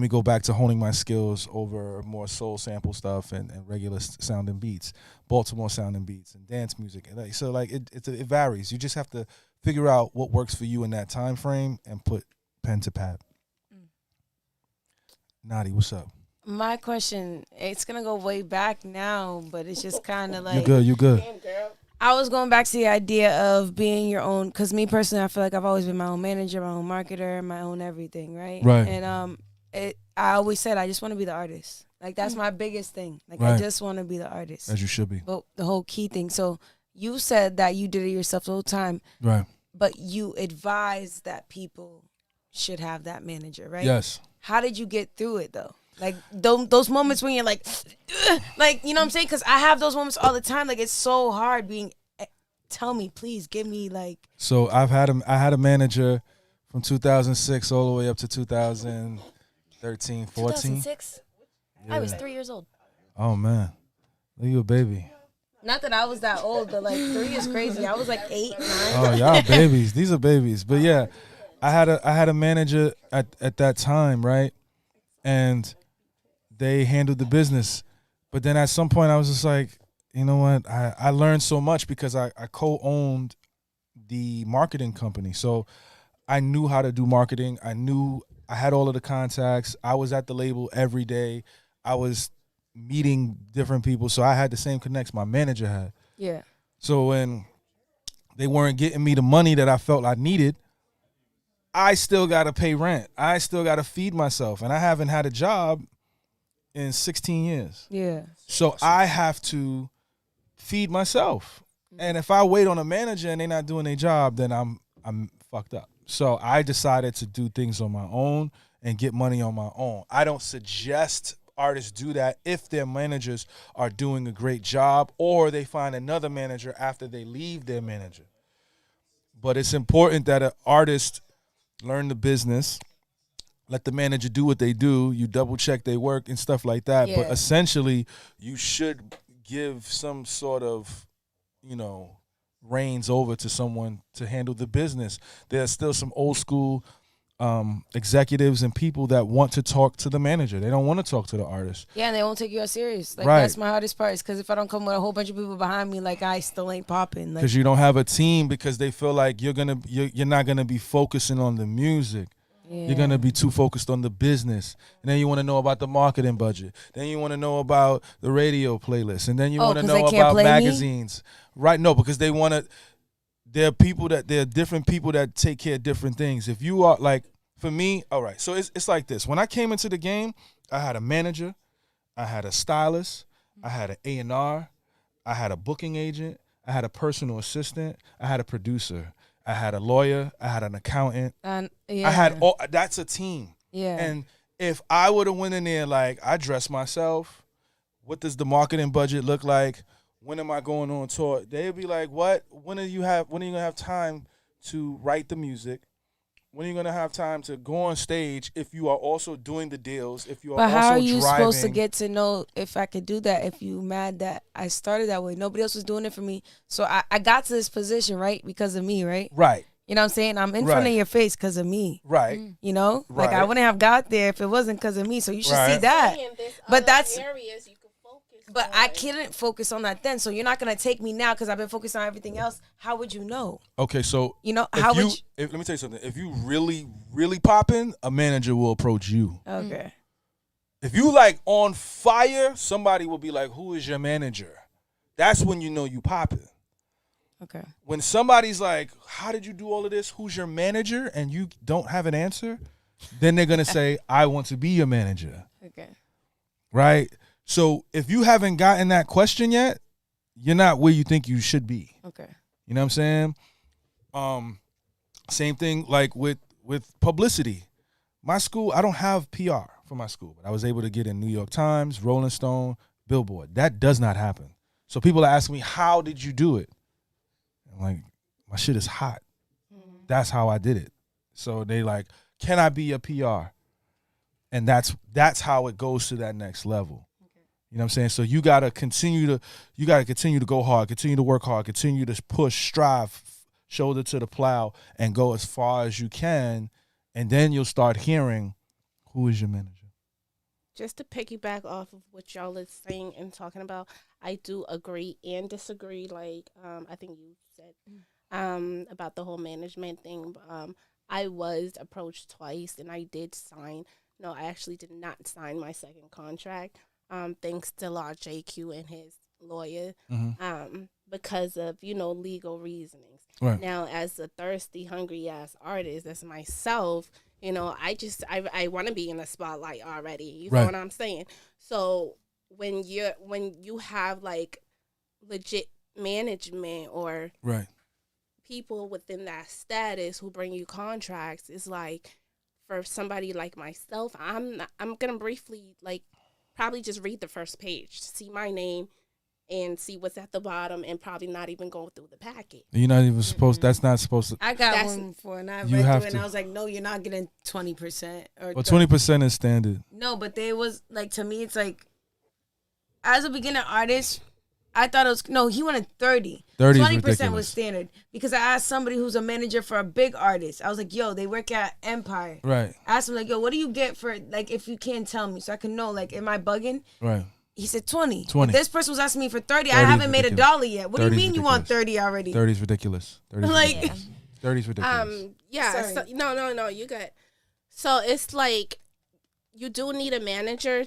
go back to honing my skills over more soul sample stuff and regular sounding beats, Baltimore sounding beats and dance music. And so like it varies. You just have to figure out what works for you in that time frame and put pen to pad. Nadi, what's up? My question, it's going to go way back now, but it's just kind of like. You good. Damn, girl. I was going back to the idea of being your own, because me personally, I feel like I've always been my own manager, my own marketer, my own everything, right? Right. And I always said I just want to be the artist. Like, that's my biggest thing. Like, I Right. just want to be the artist. As you should be. But the whole key thing. So you said that you did it yourself the whole time. Right. but you advise that people should have that manager, right? Yes. How did you get through it though? Like those moments when you're like, like, you know what I'm saying? Because I have those moments all the time. Like, it's so hard being. Tell me, please, give me like. So I had a manager from 2006 all the way up to 2013, 14. 2006. I was 3 years old. Oh man, you a baby. Not that I was that old, but like 3 is crazy. I was like 8, 9. Oh, y'all babies. These are babies. But yeah, I had a manager at that time, right? And they handled the business. But then at some point I was just like, you know what? I learned so much because I co-owned the marketing company. So I knew how to do marketing. I had all of the contacts. I was at the label every day. I was meeting different people, so I had the same connects my manager had. Yeah. So when they weren't getting me the money that I felt I needed, I still got to pay rent. I still got to feed myself, and I haven't had a job in 16 years. Yeah. So I have to feed myself. And if I wait on a manager and they're not doing their job, then I'm fucked up. So I decided to do things on my own and get money on my own. I don't suggest artists do that if their managers are doing a great job or they find another manager after they leave their manager. But it's important that an artist learn the business, let the manager do what they do, you double check their work and stuff like that. Yeah. But essentially, you should give some sort of, reins over to someone to handle the business. There's still some old school executives and people that want to talk to the manager. They don't want to talk to the artist. Yeah, and they won't take you as serious. Like, Right. That's my hardest part. Is because if I don't come with a whole bunch of people behind me, like, I still ain't popping. Like, Because you don't have a team, because they feel like you're not gonna be focusing on the music. yeah. You're gonna be too focused on the business, and then you want to know about the marketing budget. Then you want to know about the radio playlist, and then you want to 'cause know they can't about play me? magazines. Right? No, because they want to. There are different people that take care of different things. If you are like, for me, all right. So it's like this. When I came into the game, I had a manager, I had a stylist, I had an A&R, I had a booking agent, I had a personal assistant, I had a producer, I had a lawyer, I had an accountant. Yeah. I had all. That's a team. Yeah. And if I would have went in there like, I dress myself, what does the marketing budget look like? When am I going on tour? They'd be like, what? When are you gonna have time to write the music? When are you gonna have time to go on stage if you are also doing the deals? If you are But also how are you driving? supposed to get to know if I could do that if you mad that I started that way? Nobody else was doing it for me. So I got to this position, right, because of me, right? Right, You know what I'm saying? I'm in front of Right. your face because of me. right. You know? Like, I Right. wouldn't have got there if it wasn't because of me. So you should see Right. that. And there's But other that's- areas you can focus But on. I couldn't focus on that then. So you're not going to take me now because I've been focused on everything else. How would you know? Okay, so You know? if How you, would you? let me tell you something. If you really, really popping, a manager will approach you. Okay. If you like on fire, somebody will be like, "Who is your manager?" That's when you know you popping. Okay. When somebody's like, "How did you do all of this? Who's your manager?" and you don't have an answer, then they're gonna say, "I want to be your manager." Okay. Right? So if you haven't gotten that question yet, you're not where you think you should be. Okay. You know what I'm saying? Same thing like with publicity. My school, I don't have PR for my school, but I was able to get in New York Times, Rolling Stone, Billboard. That does not happen. So people are asking me, "How did you do it?" I'm like, my shit is hot. That's how I did it. So they like, "Can I be your PR?" And that's how it goes to that next level. You know what I'm saying? So you gotta continue to go hard, continue to work hard, continue to push, strive, shoulder to the plow, and go as far as you can, and then you'll start hearing, who is your manager? Just to piggyback off of what y'all is saying and talking about, I do agree and disagree. Like, I think you said about the whole management thing. I was approached twice, and I did sign. No, I actually did not sign my second contract. Thanks to Law JQ and his lawyer. Because of legal reasonings. Right. Now, as a thirsty, hungry ass artist, as myself, I want to be in the spotlight already. You know Right. what I'm saying? So when you have like legit management or Right. people within that status who bring you contracts is like, for somebody like myself, I'm gonna briefly like probably just read the first page, see my name, and see what's at the bottom, and probably not even go through the packet. You're not even supposed. That's not supposed to. I got one before, and I read You through have it, and to. I was like, no, you're not getting 20% or Well, 20% is standard. No, but they was like, to me, it's like, as a beginner artist, I thought it was, no, he wanted 30. 30 is 20% ridiculous. was standard. Because I asked somebody who's a manager for a big artist. I was like, yo, they work at Empire. Right. I asked him, like, yo, what do you get for, like, if you can't tell me, so I can know, like, am I bugging? Right. He said 20. 20. This person was asking me for 30. 30 I is haven't made ridiculous. $1 yet. What do you 30 is mean you want ridiculous. 30 already? 30 is ridiculous. 30 is Like, ridiculous. 30 is ridiculous. Yeah. Sorry. So, no, you good. So it's like you do need a manager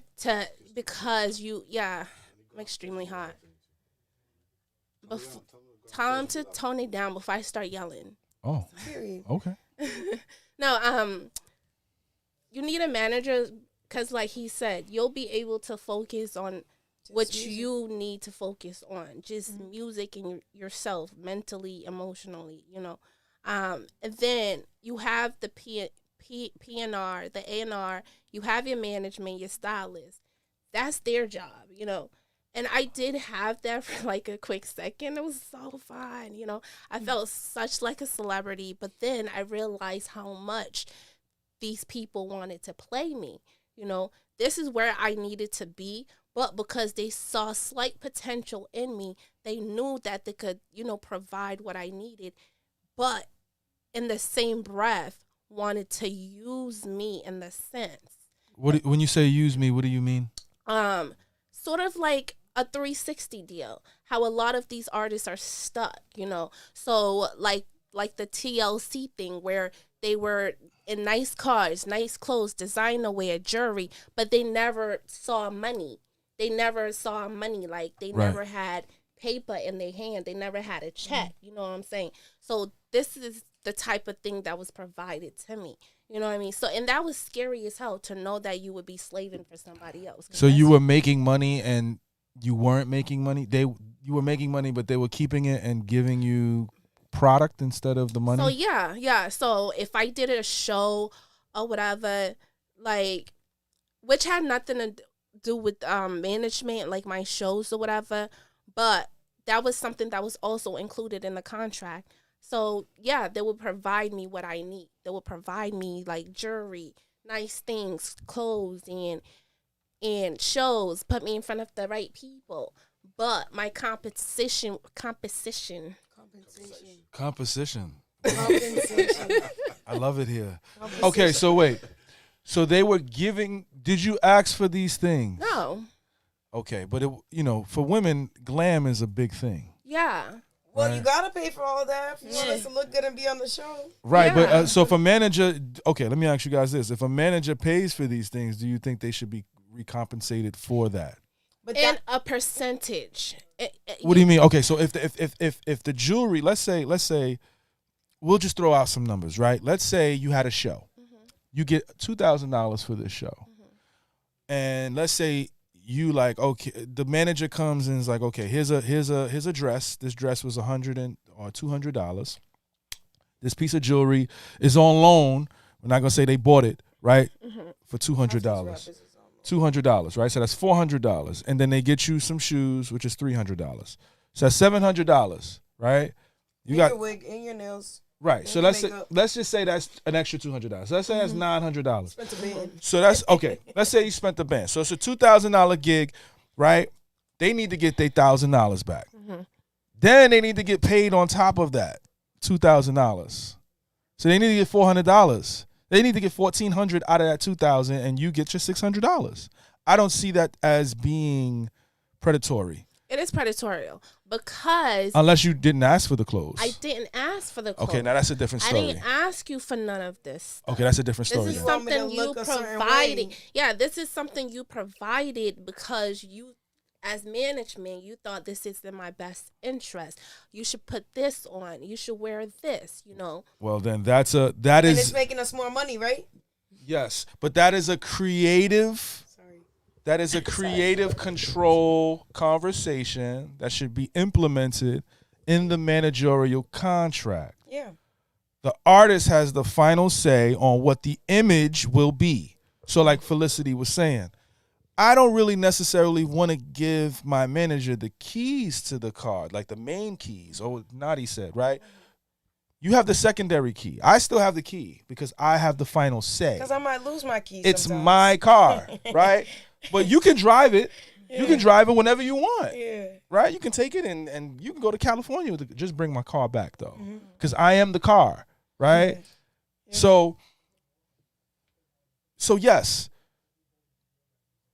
because I'm extremely hot. Tell him to tone it down before I start yelling. Oh. period. Okay. No, you need a manager because, like he said, you'll be able to focus on what you need to focus on, just music and yourself, mentally, emotionally, you know. And then you have the PNR, the A&R, you have your management, your stylist. That's their job, you know. And I did have that for like a quick second. It was so fun, you know. I felt such like a celebrity, but then I realized how much these people wanted to play me, you know. This is where I needed to be, but because they saw slight potential in me, they knew that they could, you know, provide what I needed, but in the same breath wanted to use me in the sense. When you say use me, what do you mean? Sort of like a 360 deal, how a lot of these artists are stuck, you know. So like the TLC thing where they were in nice cars, nice clothes, designer wear, jewelry, but they never saw money. They never saw money. Like they Right. never had paper in their hand. They never had a check. You know what I'm saying? So this is the type of thing that was provided to me. You know what I mean? So, and that was scary as hell to know that you would be slaving for somebody else. So you were making money and you weren't making money. You were making money, but they were keeping it and giving you product instead of the money. So yeah. So if I did a show or whatever, like, which had nothing to do with management, like my shows or whatever, but that was something that was also included in the contract. So yeah, they would provide me what I need. They would provide me like jewelry, nice things, clothes, and shows, put me in front of the right people. But my composition. Composition. I love it here. Okay, so wait. So they were giving. Did you ask for these things? No. Okay, but for women, glam is a big thing. Yeah. Well, Right. you gotta pay for all that if you want us to look good and be on the show. Right, but Yeah. so if a manager, okay, let me ask you guys this: if a manager pays for these things, do you think they should be recompensated for that? But And a percentage. What do you mean? Okay, so if the jewelry, let's say, we'll just throw out some numbers, right? Let's say you had a show, you get $2,000 for this show, and let's say you like, okay, the manager comes and is like, okay, here's a dress. This dress was $200. This piece of jewelry is on loan. We're not gonna say they bought it, right? For $200. $200, right? So that's $400, and then they get you some shoes, which is $300. So that's $700, right? You got your wig and your nails. right. and So your let's makeup. just say that's an extra $200. So let's say that's $900. Spent a band. So that's okay. Let's say you spent the band. So it's a $2,000 gig, right? They need to get their $1,000 back. Then they need to get paid on top of that $2,000. So they need to get $400. They need to get $1,400 out of that $2,000, and you get your $600. I don't see that as being predatory, It is predatory because unless you didn't ask for the clothes. I didn't ask for the clothes. Okay, now that's a different I story. didn't ask you for none of this. Okay, that's a different This story. is then. Want me to something you look a certain provided. way? Yeah, this is something you provided because you, as management, you thought this is in my best interest. You should put this on. You should wear this, you know. Well, then that And it's is making us more money, right? yes, but that is a creative. Sorry. That is a creative control conversation that should be implemented in the managerial contract. Yeah. The artist has the final say on what the image will be. So like Felicity was saying, I don't really necessarily want to give my manager the keys to the card, like the main keys, or what Nadi said, right? You have the secondary key. I still have the key because I have the final say. Because I might lose my keys. It's sometimes. my car, right? But you can drive it. You can drive it whenever you want, right? You can take it and you can go to California with it. Just bring my car back, though, because I am the car, right? So yes,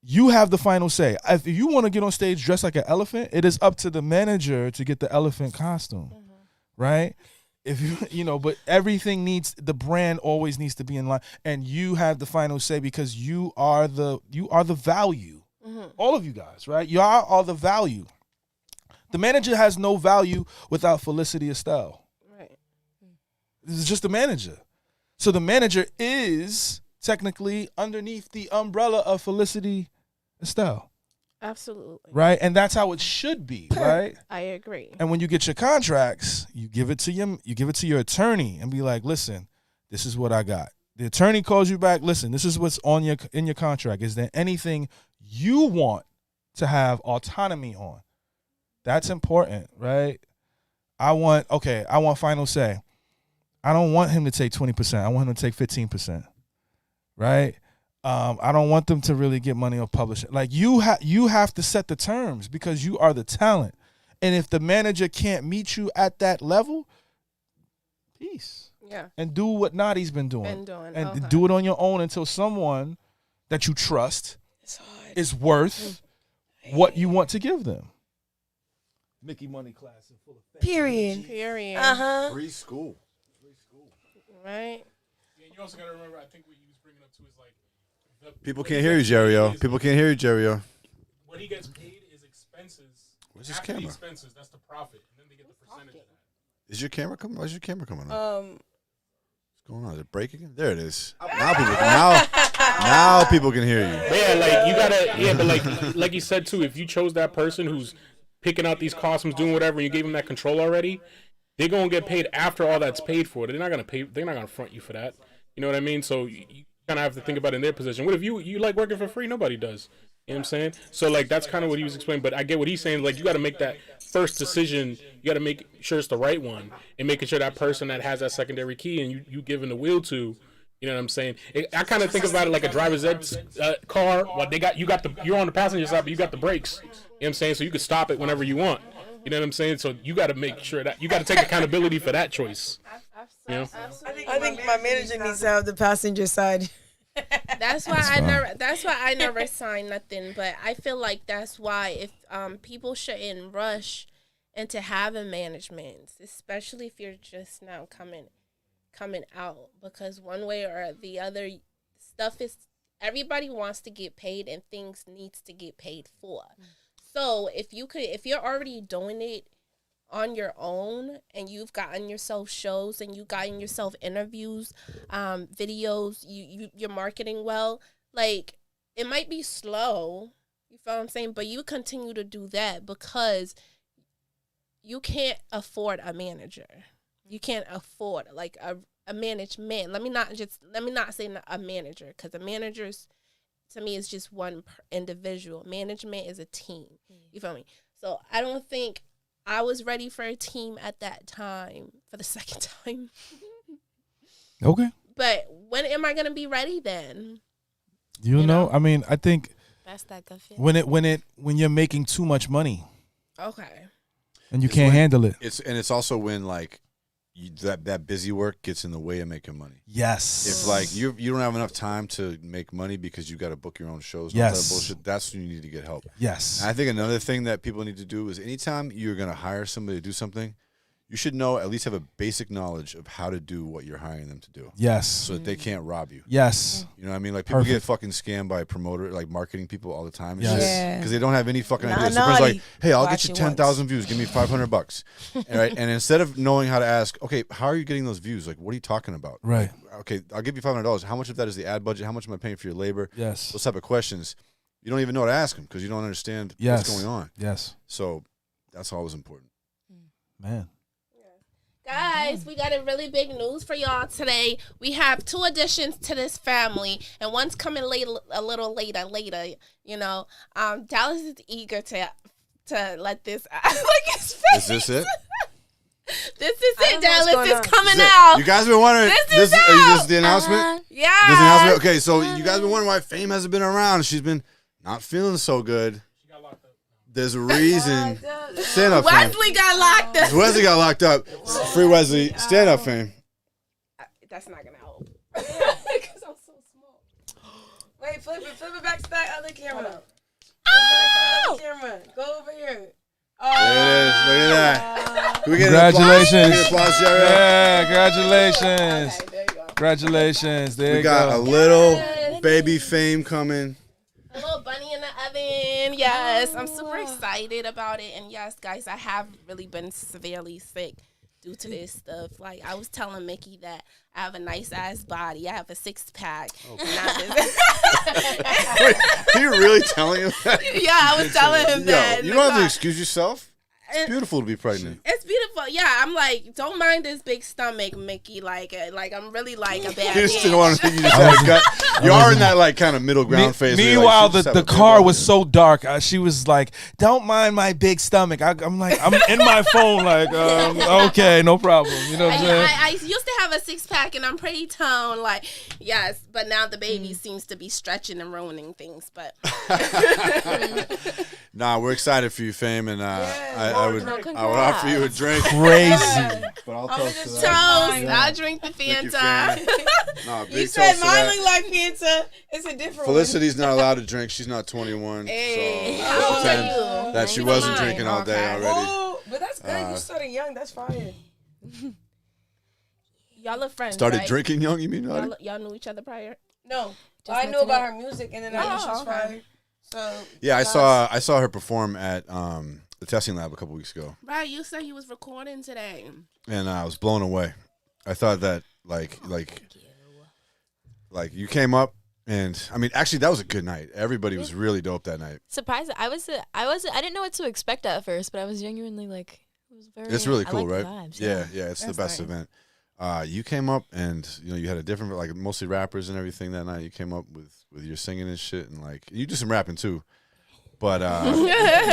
you have the final say. If you want to get on stage dressed like an elephant, it is up to the manager to get the elephant costume, right? If but everything the brand always needs to be in line, and you have the final say because you are the value. All of you guys, right? Y'all are the value. The manager has no value without Felicity Estelle. Right. This is just the manager. So the manager is technically underneath the umbrella of Felicity Estelle. Absolutely. Right? And that's how it should be, right? I agree. And when you get your contracts, you give it to your attorney and be like, listen, this is what I got. The attorney calls you back, listen, this is what's in your contract. Is there anything you want to have autonomy on? That's important, right? I want final say. I don't want him to take 20%. I want him to take 15%, right? I don't want them to really get money off publishing. Like you have to set the terms because you are the talent. And if the manager can't meet you at that level, peace. Yeah. And do what Nadi's been doing. And do it on your own until someone that you trust is worth what you want to give them. Mickey Money class in full effect. Period. Free school. Right. Yeah, you also got to remember, I think what you was bringing up too is like People can't hear you, Jerry-O. People can't hear you, Jerry-O. What he gets paid is expenses. Where's his After the camera? expenses, that's the profit, and then they get the percentage of that. Is your camera coming? Why's your camera coming on? Um, What's going on? Is it breaking? There it is. Now people can hear you. But yeah, like you gotta, but like you said too, if you chose that person who's picking out these costumes, doing whatever, and you gave them that control already, they're gonna get paid after all that's paid for. They're not gonna front you for that. You know what I mean? So you kind of have to think about it in their position. What if you like working for free? Nobody does. You know what I'm saying? So like that's kind of what he was explaining. But I get what he's saying. Like you got to make that first decision. You got to make sure it's the right one, and making sure that person that has that secondary key and you giving the wheel to. You know what I'm saying? I kind of think about it like a driver's ed car. What you're on the passenger side, but you got the brakes. You know what I'm saying? So you can stop it whenever you want. You know what I'm saying? So you got to make sure that you got to take accountability for that choice. You know? I think my manager needs to have the passenger side. That's why I never signed nothing. But I feel like that's why if people shouldn't rush into having management, especially if you're just now coming out, because one way or the other, stuff is everybody wants to get paid and things needs to get paid for. So if you're already doing it on your own and you've gotten yourself shows and you've gotten yourself interviews, videos, you're marketing well, like it might be slow, you feel what I'm saying, but you continue to do that because you can't afford a manager. You can't afford like a management. Let me not say a manager, because a manager's to me is just one individual. Management is a team. You feel me? So I don't think I was ready for a team at that time for the second time. Okay. But when am I gonna be ready then? You know, I mean, I think that's that gut feeling. when you're making too much money. Okay. And you can't handle it. It's also when like that busy work gets in the way of making money. Yes. If like you don't have enough time to make money because you got to book your own shows, and yes, all that bullshit, that's when you need to get help. Yes. And I think another thing that people need to do is anytime you're going to hire somebody to do something, you should at least have a basic knowledge of how to do what you're hiring them to do. Yes. So that they can't rob you. Yes. You know what I mean? Like people get fucking scammed by marketing people all the time. Yes. Yeah. Because they don't have any fucking idea. So it's like, hey, I'll get you 10,000 views. Give me $500. Right? And instead of knowing how to ask, okay, how are you getting those views? Like, what are you talking about? Right. Okay, I'll give you $500. How much of that is the ad budget? How much am I paying for your labor? Yes. Those type of questions. You don't even know how to ask them because you don't understand what's going on. Yes. So that's always important. Man. Guys, we got a really big news for y'all today. We have 2 additions to this family, and one's coming late, a little later. You know, Dallas is eager to let this out. Look his face. Is this it? This is I it, don't know what's Dallas. going It's on. coming Is it? out. You guys been wondering. This is out. This is the announcement. Yeah. This announcement. Okay, so you guys been wondering why Fame hasn't been around. She's been not feeling so good. She got locked up. There's a reason. Stand up, Fame. Wesley got locked up. Wesley got locked up. Free Wesley. Stand up, Fame. That's not gonna help. Because I'm so small. Wait, flip it back to that other camera. Oh! Camera, go over here. There it is. Look at that. Can we get Congratulations. An applause? Can we get an applause, Jerry? Yeah, congratulations. Okay, there you go. Congratulations. There We you got go. a little baby Fame coming. A little bunny in the oven. Yes, I'm super excited about it. And yes, guys, I have really been severely sick due to this stuff. Like, I was telling Mickey that I have a nice ass body. I have a 6-pack. Wait, are you really telling him that? Yeah, I was telling him that. Yo, you don't have to excuse yourself. It's beautiful to be pregnant. It's beautiful. Yeah, I'm like, don't mind this big stomach, Mickey. Like I'm really like a bad You just bitch. didn't want to think you just had a gut. You are in that like kind of middle ground phase. where you're like, Meanwhile, you just have the a big car belly. was so dark. She was like, "Don't mind my big stomach." I'm like, I'm in my phone, like, okay, no problem. You know what I'm saying? I used to have a 6-pack and I'm pretty toned, like, yes, but now the baby seems to be stretching and ruining things. But Nah, we're excited for you, Fame, and I would offer you a drink. Crazy. But I'll I'm toast just to toast, that. I'll drink the Thank you, Fanta. Fame. Nah, big You toast said to mine that. look like Fanta. It's a different Felicity's not allowed to drink. She's not 21. Hey, so how old pretend are you? that she 29. wasn't drinking all day Okay. already. Oh, but that's good. You started young. That's fine. Y'all are friends, Started right? drinking young, you mean? Naughty? Y'all knew each other prior? No, Just I met knew about today. her music, and then I knew she was okay. fire. So Yeah, I saw her perform at the testing lab a couple weeks ago, Right, you said you was recording today. and I was blown away. I thought that like you came up, and I mean, actually, that was a good night. Everybody was really dope that night. Surprised. I didn't know what to expect at first, but I was genuinely like, it was very. It's really I cool, liked the right? vibes, Yeah, it's That's the best nice. event. You came up, and you had a different, like mostly rappers and everything that night. You came up with your singing and shit, and like you do some rapping too, but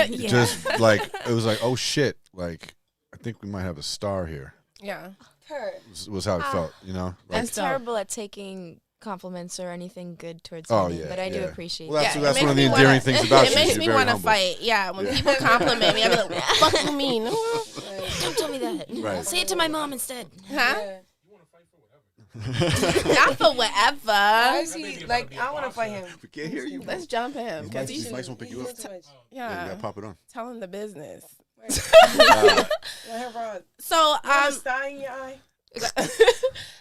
just like it was like, oh shit, like I think we might have a star here. Yeah. her. Was how it felt, you know. Like, I'm That's dope. terrible at taking compliments or anything good towards Oh, me, yeah, but I do yeah. appreciate Well, it. that's it one of makes the me endearing wanna- things about It you. makes You're me very want to humble. fight. Yeah, when people compliment me, I be like, what the fuck you mean? Don't tell me that. Right. Say it to my mom instead. Huh? Yeah. You want to fight for whatever. Not for whatever. Why is think he you're like? about to be a I want to boss, fight yeah. him. We can't hear you. Let's jump him because These he's mics won't pick you up. He's too much. Yeah, you yeah, gotta pop it on. tell him the business. Let her run. So You have a star in your eye.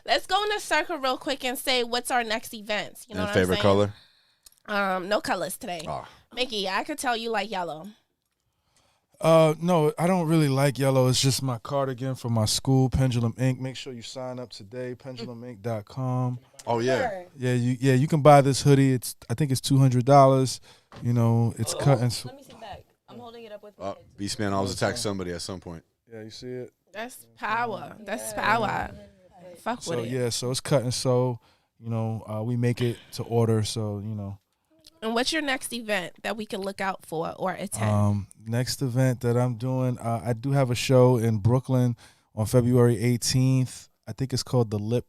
let's go in a circle real quick and say what's our next events. You know And what favorite I'm color? saying? No colors today. Oh. Mickey, I could tell you like yellow. No, I don't really like yellow. It's just my cardigan for my school, Pendulum Ink. Make sure you sign up today, pendulumink.com. Oh yeah. Her. Yeah, you can buy this hoodie. I think it's $200. You know, it's cut and Let me see back. I'm holding it up with Oh, Beastman always attacks somebody at some point. yeah, you see it. That's power. That's power. Fuck with So it. yeah, so it's cut and sew. You know, we make it to order. So you know, And what's your next event that we can look out for or attend? next event that I'm doing, I do have a show in Brooklyn on February 18th. I think it's called the Lip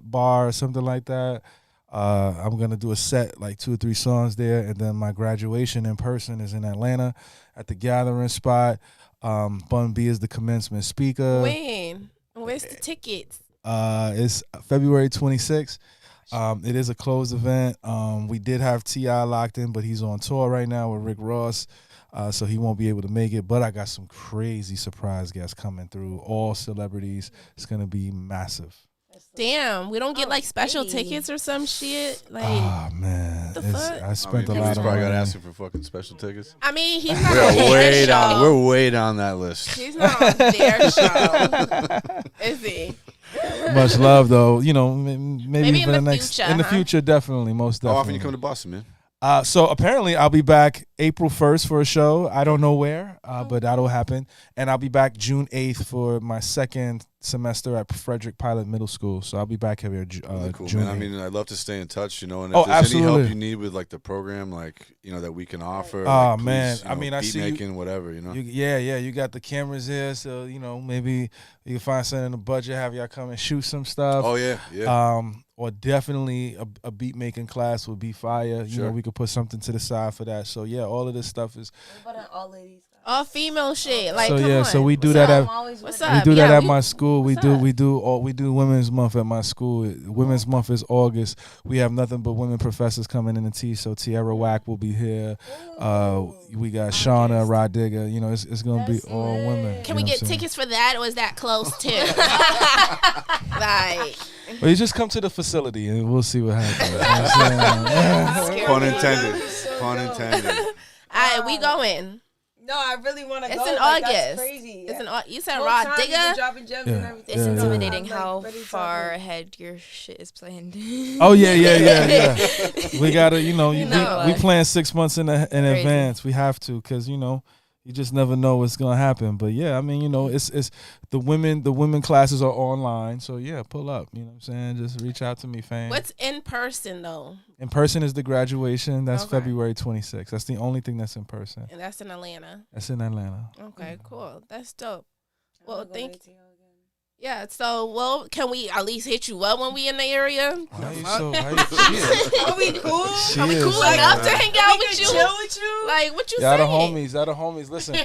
Bar or something like that. I'm gonna do a set, like 2 or 3 songs there, and then my graduation in person is in Atlanta at the Gathering spot. Bun B is the commencement speaker. When? Where's the tickets? It's February 26th. It is a closed event. We did have T.I. locked in, but he's on tour right now with Rick Ross, so he won't be able to make it. But I got some crazy surprise guests coming through, all celebrities. It's going to be massive. Damn, we don't get Oh, like special pretty. tickets or some shit. Like, Oh, man. the It's- fuck? I spent a lot He's of probably got money. asking for fucking special tickets. I mean, he's not We're on their way show. down. We're way down that list. He's not on their show, is he? Much love, though. You know, maybe Maybe in for the the next future, in the huh? future, definitely, most How definitely. often you come to Boston, man? So apparently I'll be back April 1st for a show. I don't know where, but that'll happen. And I'll be back June 8th for my second semester at Frederick Pilot Middle School. So I'll be back here Really cool, June man. I 8th. mean, I'd love to stay in touch, and if Oh, there's any absolutely. help you need with like the program, like that we can offer. Oh, like, please, man. I mean, I beat see you- making, whatever, Yeah, you got the cameras here, so maybe you can find something in the budget, have y'all come and shoot some stuff. Oh yeah. Or definitely a beat making class would be fire. Sure. We could put something to the side for that. So yeah, all of this stuff is. What about an all ladies? All female shit. Like, So come yeah, on. so we do What's that up? at What's we up? do that Yeah, at my school. We what's do Women's Month at my school. Women's Month is August. We have nothing but women professors coming in and teach. So Tierra Wack will be here. We got Shauna Roddigger. It's gonna be all women. Can we get tickets for that, or is that close too? Like, Well, you just come to the facility and we'll see what happens. You know what I'm saying? Pun intended. Pun intended. all right, we going. No, I really want to It's go. in Like, August. That's crazy. It's in you said Whole Rod time you've been Digger. dropping gems Yeah. and everything. It's Yeah. intimidating I'm, how ready to far talk. ahead your shit is planned. Oh yeah. We gotta, know, we plan 6 months in Crazy. advance. We have to, cause you just never know what's gonna happen. But yeah, I mean, it's the women classes are online, so yeah, pull up. You know what I'm saying? Just reach out to me, fam. What's in person though? In person is the graduation. That's Okay. February 26th. That's the only thing that's in person. And that's in Atlanta. That's in Atlanta. Okay, cool. That's dope. Well, I'm gonna go thank. ATL again. Yeah. So, can we at least hit you up when we in the area? Why you so? Why you, Are we cool? She Are we is, cool man. enough to hang out We with can you? chill with you? Like, what you Y'all saying? the homies. Listen,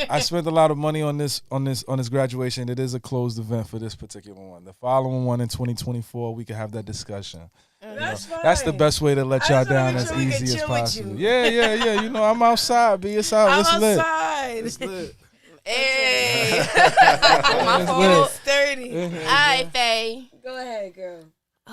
I spent a lot of money on this graduation. It is a closed event for this particular one. The following one in 2024, we can have that discussion. That's fine. That's the best way to let I y'all just wanna down make as sure we can easy as chill with possible. you. Yeah. I'm outside, B. It's out. I'm It's lit. outside. It's lit. Hey. My It's fault. lit. Sturdy. All right, Faye. Go ahead, girl.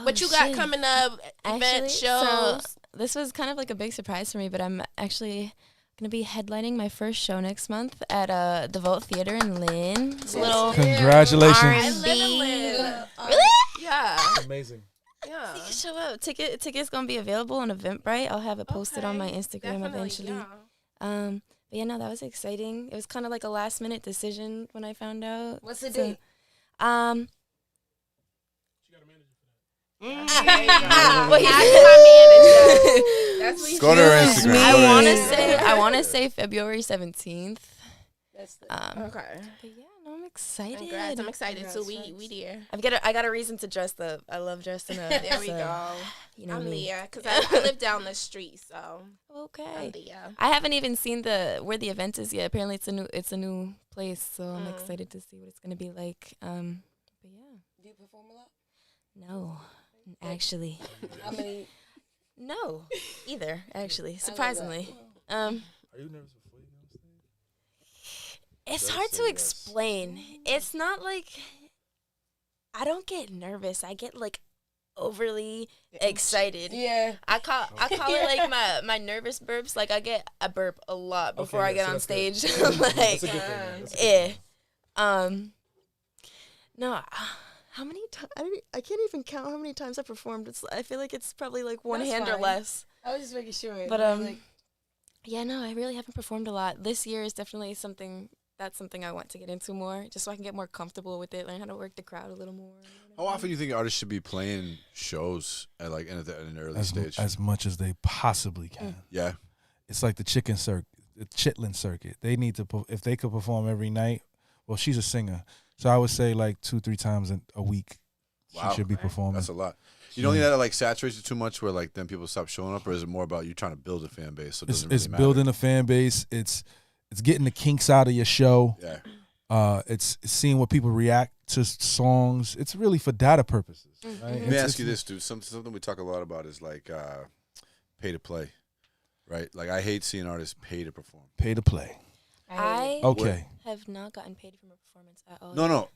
What you got coming up? Event Actually, shows. so this was kind of like a big surprise for me, but I'm actually going to be headlining my first show next month at the Vault Theater in Lynn. It's a little Congratulations. I live in Lynn. Really? Yeah. Amazing. Yeah. You can show up. Tickets going to be available on Eventbrite. I'll have it posted on my Instagram Definitely, eventually. yeah. But yeah, no, that was exciting. It was kind of like a last minute decision when I found out. What's the So, date? She got a manager for that. There you go. Well, Ask my manager. That's what Go to her Excuse Instagram. me. Go to her Instagram. I want to say February 17th. That's the Okay. But yeah, no, I'm excited. Congrats. I'm excited too. Congrats, We there. I got a reason to dress up. I love dressing up. There we so, go. You know I'm me. there because I live down the street, so I'm Okay. there. I haven't even seen where the event is yet. Apparently, it's a new place, so I'm Mm. excited to see what it's gonna be like. But yeah, Do you perform a lot? no, actually, How many? no, either. Actually, surprisingly, Are you nervous before you go on stage? it's Don't hard say to yes. explain. It's not like I don't get nervous. I get like overly excited. Yeah. I call it like my nervous burps. Like I get a burp a lot before I get on stage. Like That's a good thing. That's a good thing. No. How many times? I can't even count how many times I performed. I feel like it's probably like one That's hand or fine. less. I was just making sure. But like, yeah, no, I really haven't performed a lot. This year is definitely something I want to get into more, just so I can get more comfortable with it, learn how to work the crowd a little more. How often do you think artists should be playing shows at an early stage? As much as they possibly can. Yeah. It's like the chitlin circuit. They need to, if they could perform every night. Well, she's a singer, so I would say like 2-3 times a week. Wow. She should be performing. That's a lot. You don't think that like saturates it too much, where like then people stop showing up, or is it more about you trying to build a fan base? So it doesn't It's really matter? building a fan base. It's getting the kinks out of your show. Yeah. It's seeing what people react to songs. It's really for data purposes. Right? Let me ask you this, dude. Something we talk a lot about is like pay to play, right? Like I hate seeing artists pay to perform. Pay to play. I Okay. have not gotten paid from a performance at all. No.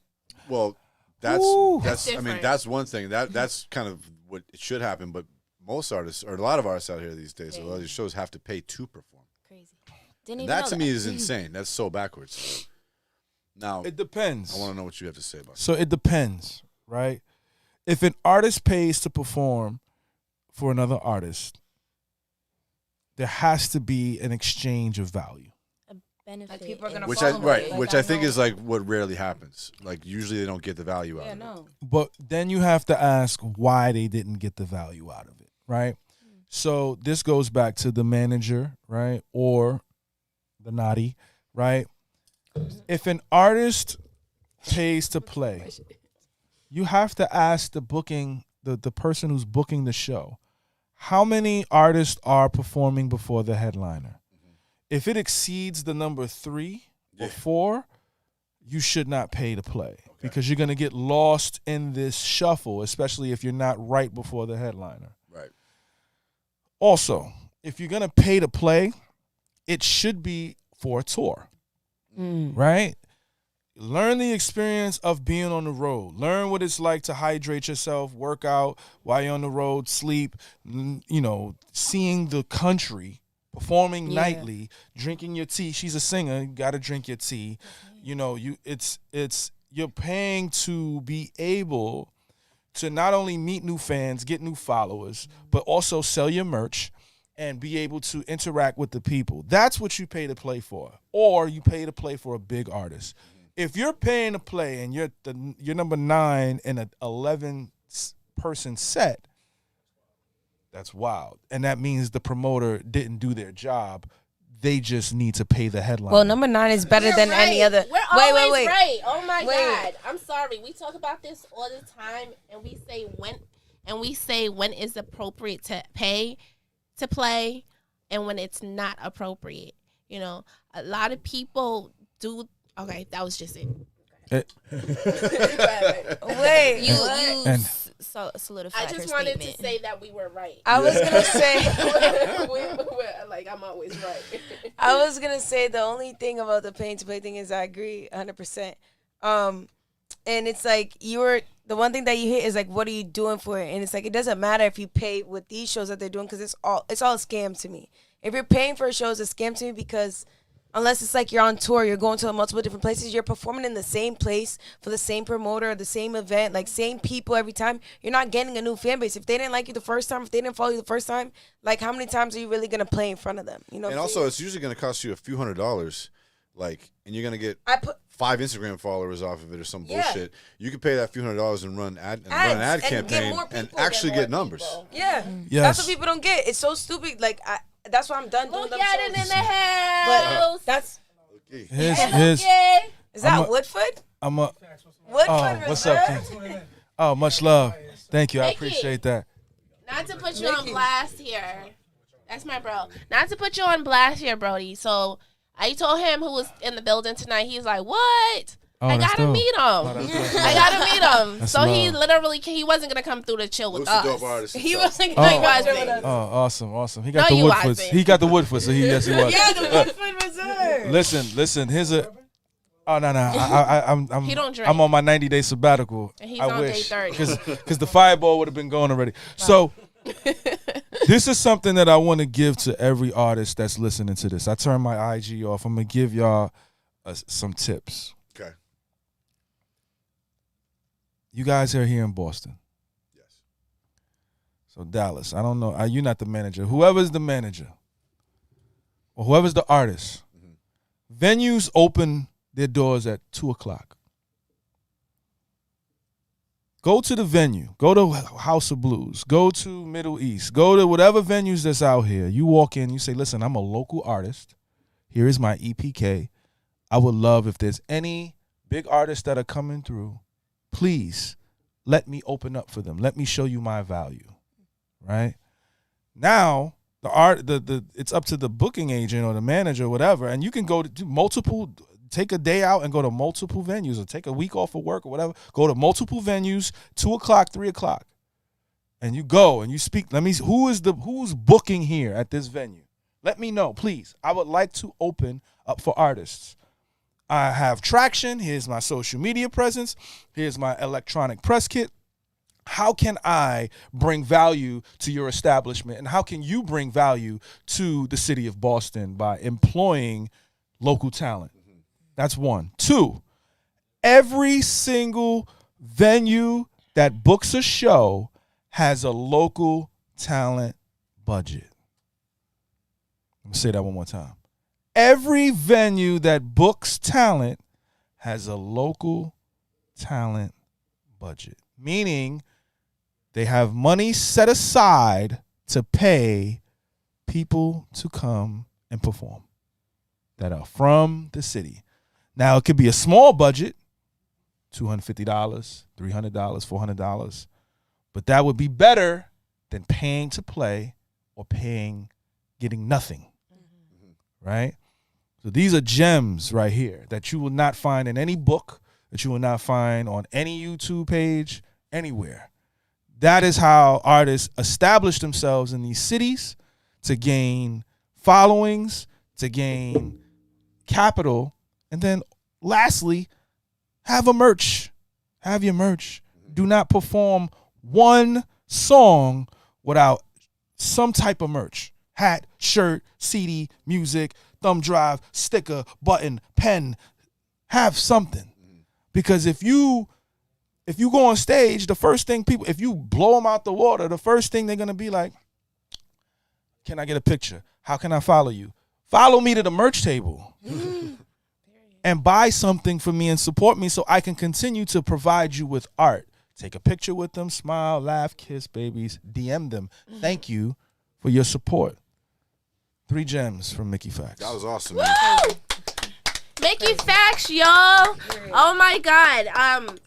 Well, that's Ooh. that's. I mean, different. that's one thing. That's kind of what it should happen. But most artists, or a lot of artists out here these days, a lot of these shows have to pay to perform. Crazy. Didn't And even that know to me is insane. That's so backwards. Now, It depends. I want to know what you have to say about it. So it depends, right? If an artist pays to perform for another artist, there has to be an exchange of value. Benefit. Like, people are gonna Which follow me. Like, which I I think know. is like what rarely happens. Like usually they don't get the value out Yeah, of it. no. But then you have to ask why they didn't get the value out of it, right? So this goes back to the manager, right? Or the naughty, right? If an artist pays to play, you have to ask the person who's booking the show, how many artists are performing before the headliner? If it exceeds the number 3 or 4, you should not pay to play because you're going to get lost in this shuffle, especially if you're not right before the headliner. Right. Also, if you're going to pay to play, it should be for a tour, right? Learn the experience of being on the road. Learn what it's like to hydrate yourself, work out while you're on the road, sleep, seeing the country, performing nightly, drinking your tea. She's a singer, you got to drink your tea. You're paying to be able to not only meet new fans, get new followers, but also sell your merch and be able to interact with the people. That's what you pay to play for. Or you pay to play for a big artist. If you're paying to play and you're number 9 in an 11-person set, that's wild. And that means the promoter didn't do their job. They just need to pay the headline. Well, number 9 is better than any other. We're always right. Oh my God. I'm sorry. We talk about this all the time, and we say when is appropriate to pay to play, and when it's not appropriate. A lot of people do. Okay, that was just it. Wait, You And- solidified I just her wanted statement. to say that we were right. I was gonna say. Like, I'm always right. I was gonna say the only thing about the paying to play thing is I agree 100%. And it's like the one thing that you hit is like, what are you doing for it? And it's like, it doesn't matter if you pay with these shows that they're doing because it's all a scam to me. If you're paying for a show, it's a scam to me because unless it's like you're on tour, you're going to multiple different places, you're performing in the same place for the same promoter, the same event, like same people every time. You're not getting a new fan base. If they didn't like you the first time, if they didn't follow you the first time, like how many times are you really gonna play in front of them? And also, it's usually going to cost you a few $100s, and you're going to get 5 Instagram followers off of it or some bullshit. You can pay that few $100s and run an ad campaign and actually get numbers. Yeah, Yes. that's what people don't get. It's so stupid. Like that's why I'm done doing Look them at shows. it in the house. But that's Here's is that Woodford? Woodford, what's up, King? Oh, much love. Thank you. I appreciate that. Not to put you on blast here. That's my bro. Not to put you on blast here, Brody. So I told him who was in the building tonight. He's like, what? Oh, I that's gotta dope. meet him. that's I gotta meet him. That's So he love. literally, he wasn't gonna come through to chill with Who's the us. dope artist He himself? wasn't gonna go with us. Oh, awesome. He got No, the you Woodfoots. wasn't. He got the Woodfoot, so yes, he was. Yeah, the Woodford Reserve. Listen. Here's a. Oh no! I'm He don't drink. I'm on my 90-day sabbatical. And he's I on wish day 30. because the fireball would have been going already. So this is something that I want to give to every artist that's listening to this. I turn my IG off. I'm gonna give y'all some tips. Okay. You guys are here in Boston. Yes. So Dallas, I don't know. You're not the manager. Whoever's the manager or whoever's the artist, venues open their doors at 2:00. Go to the venue. Go to House of Blues. Go to Middle East. Go to whatever venues that's out here. You walk in, you say, listen, I'm a local artist. Here is my EPK. I would love if there's any big artists that are coming through, please let me open up for them. Let me show you my value. Right? Now, it's up to the booking agent or the manager or whatever, and you can go to take a day out and go to multiple venues or take a week off of work or whatever. Go to multiple venues, 2:00, 3:00. And you go and you speak. Who's booking here at this venue? Let me know, please. I would like to open up for artists. I have traction. Here's my social media presence. Here's my electronic press kit. How can I bring value to your establishment? And how can you bring value to the city of Boston by employing local talent? That's 1. 2, every single venue that books a show has a local talent budget. Let me say that one more time. Every venue that books talent has a local talent budget, meaning they have money set aside to pay people to come and perform that are from the city. Now, it could be a small budget, $250, $300, $400, but that would be better than paying to play or getting nothing, right? So these are gems right here that you will not find in any book, that you will not find on any YouTube page, anywhere. That is how artists establish themselves in these cities to gain followings, to gain capital, and then lastly, have your merch. Do not perform one song without some type of merch. Hat, shirt, CD, music, thumb drive, sticker, button, pen. Have something. Because if you go on stage, the first thing if you blow them out the water, the first thing they're going to be like, can I get a picture? How can I follow you? Follow me to the merch table and buy something for me and support me so I can continue to provide you with art. Take a picture with them, smile, laugh, kiss babies, DM them. Thank you for your support. 3 gems from Mickey Factz. That was awesome, man. Mickey Factz, y'all. Oh my God.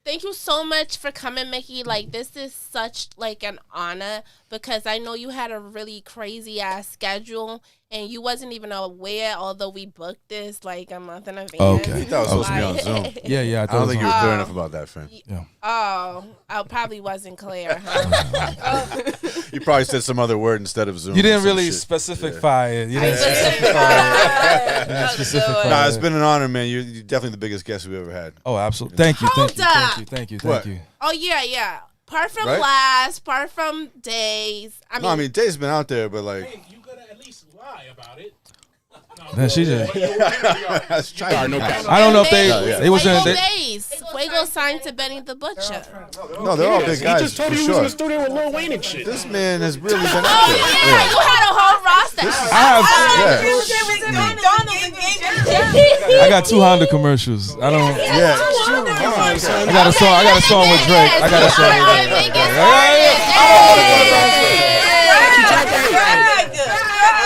Thank you so much for coming, Mickey. Like, this is such like an honor because I know you had a really crazy ass schedule and you wasn't even aware, although we booked this like a month in advance. Okay. You thought it was supposed to be on Zoom. Yeah. I don't think you were clear enough about that, friend. Yeah. Oh, I probably wasn't clear, huh? You probably said some other word instead of Zoom. You didn't or some really shit. specify it. You didn't specify Nah, it. it's been an honor, man. You're definitely the biggest guest we've ever had. Oh, absolutely. Thank you. Hold up. Thank you. What? Oh, yeah. Part from Right? last, part from days. I mean, Dave's been out there, but like, Hey, you gotta at least lie about it. Then she just. that's trying. I don't know if they was in. Fuego days. Fuego signed to Benny the Butcher. No, they're all big guys. He just told for you he was sure. in the studio with Lil Wayne and shit. This man has really been out Oh, there. yeah, you had a whole roster. Yeah. I got 2 Honda commercials. I don't. Yeah. I got a song with Drake. I got a song with Drake.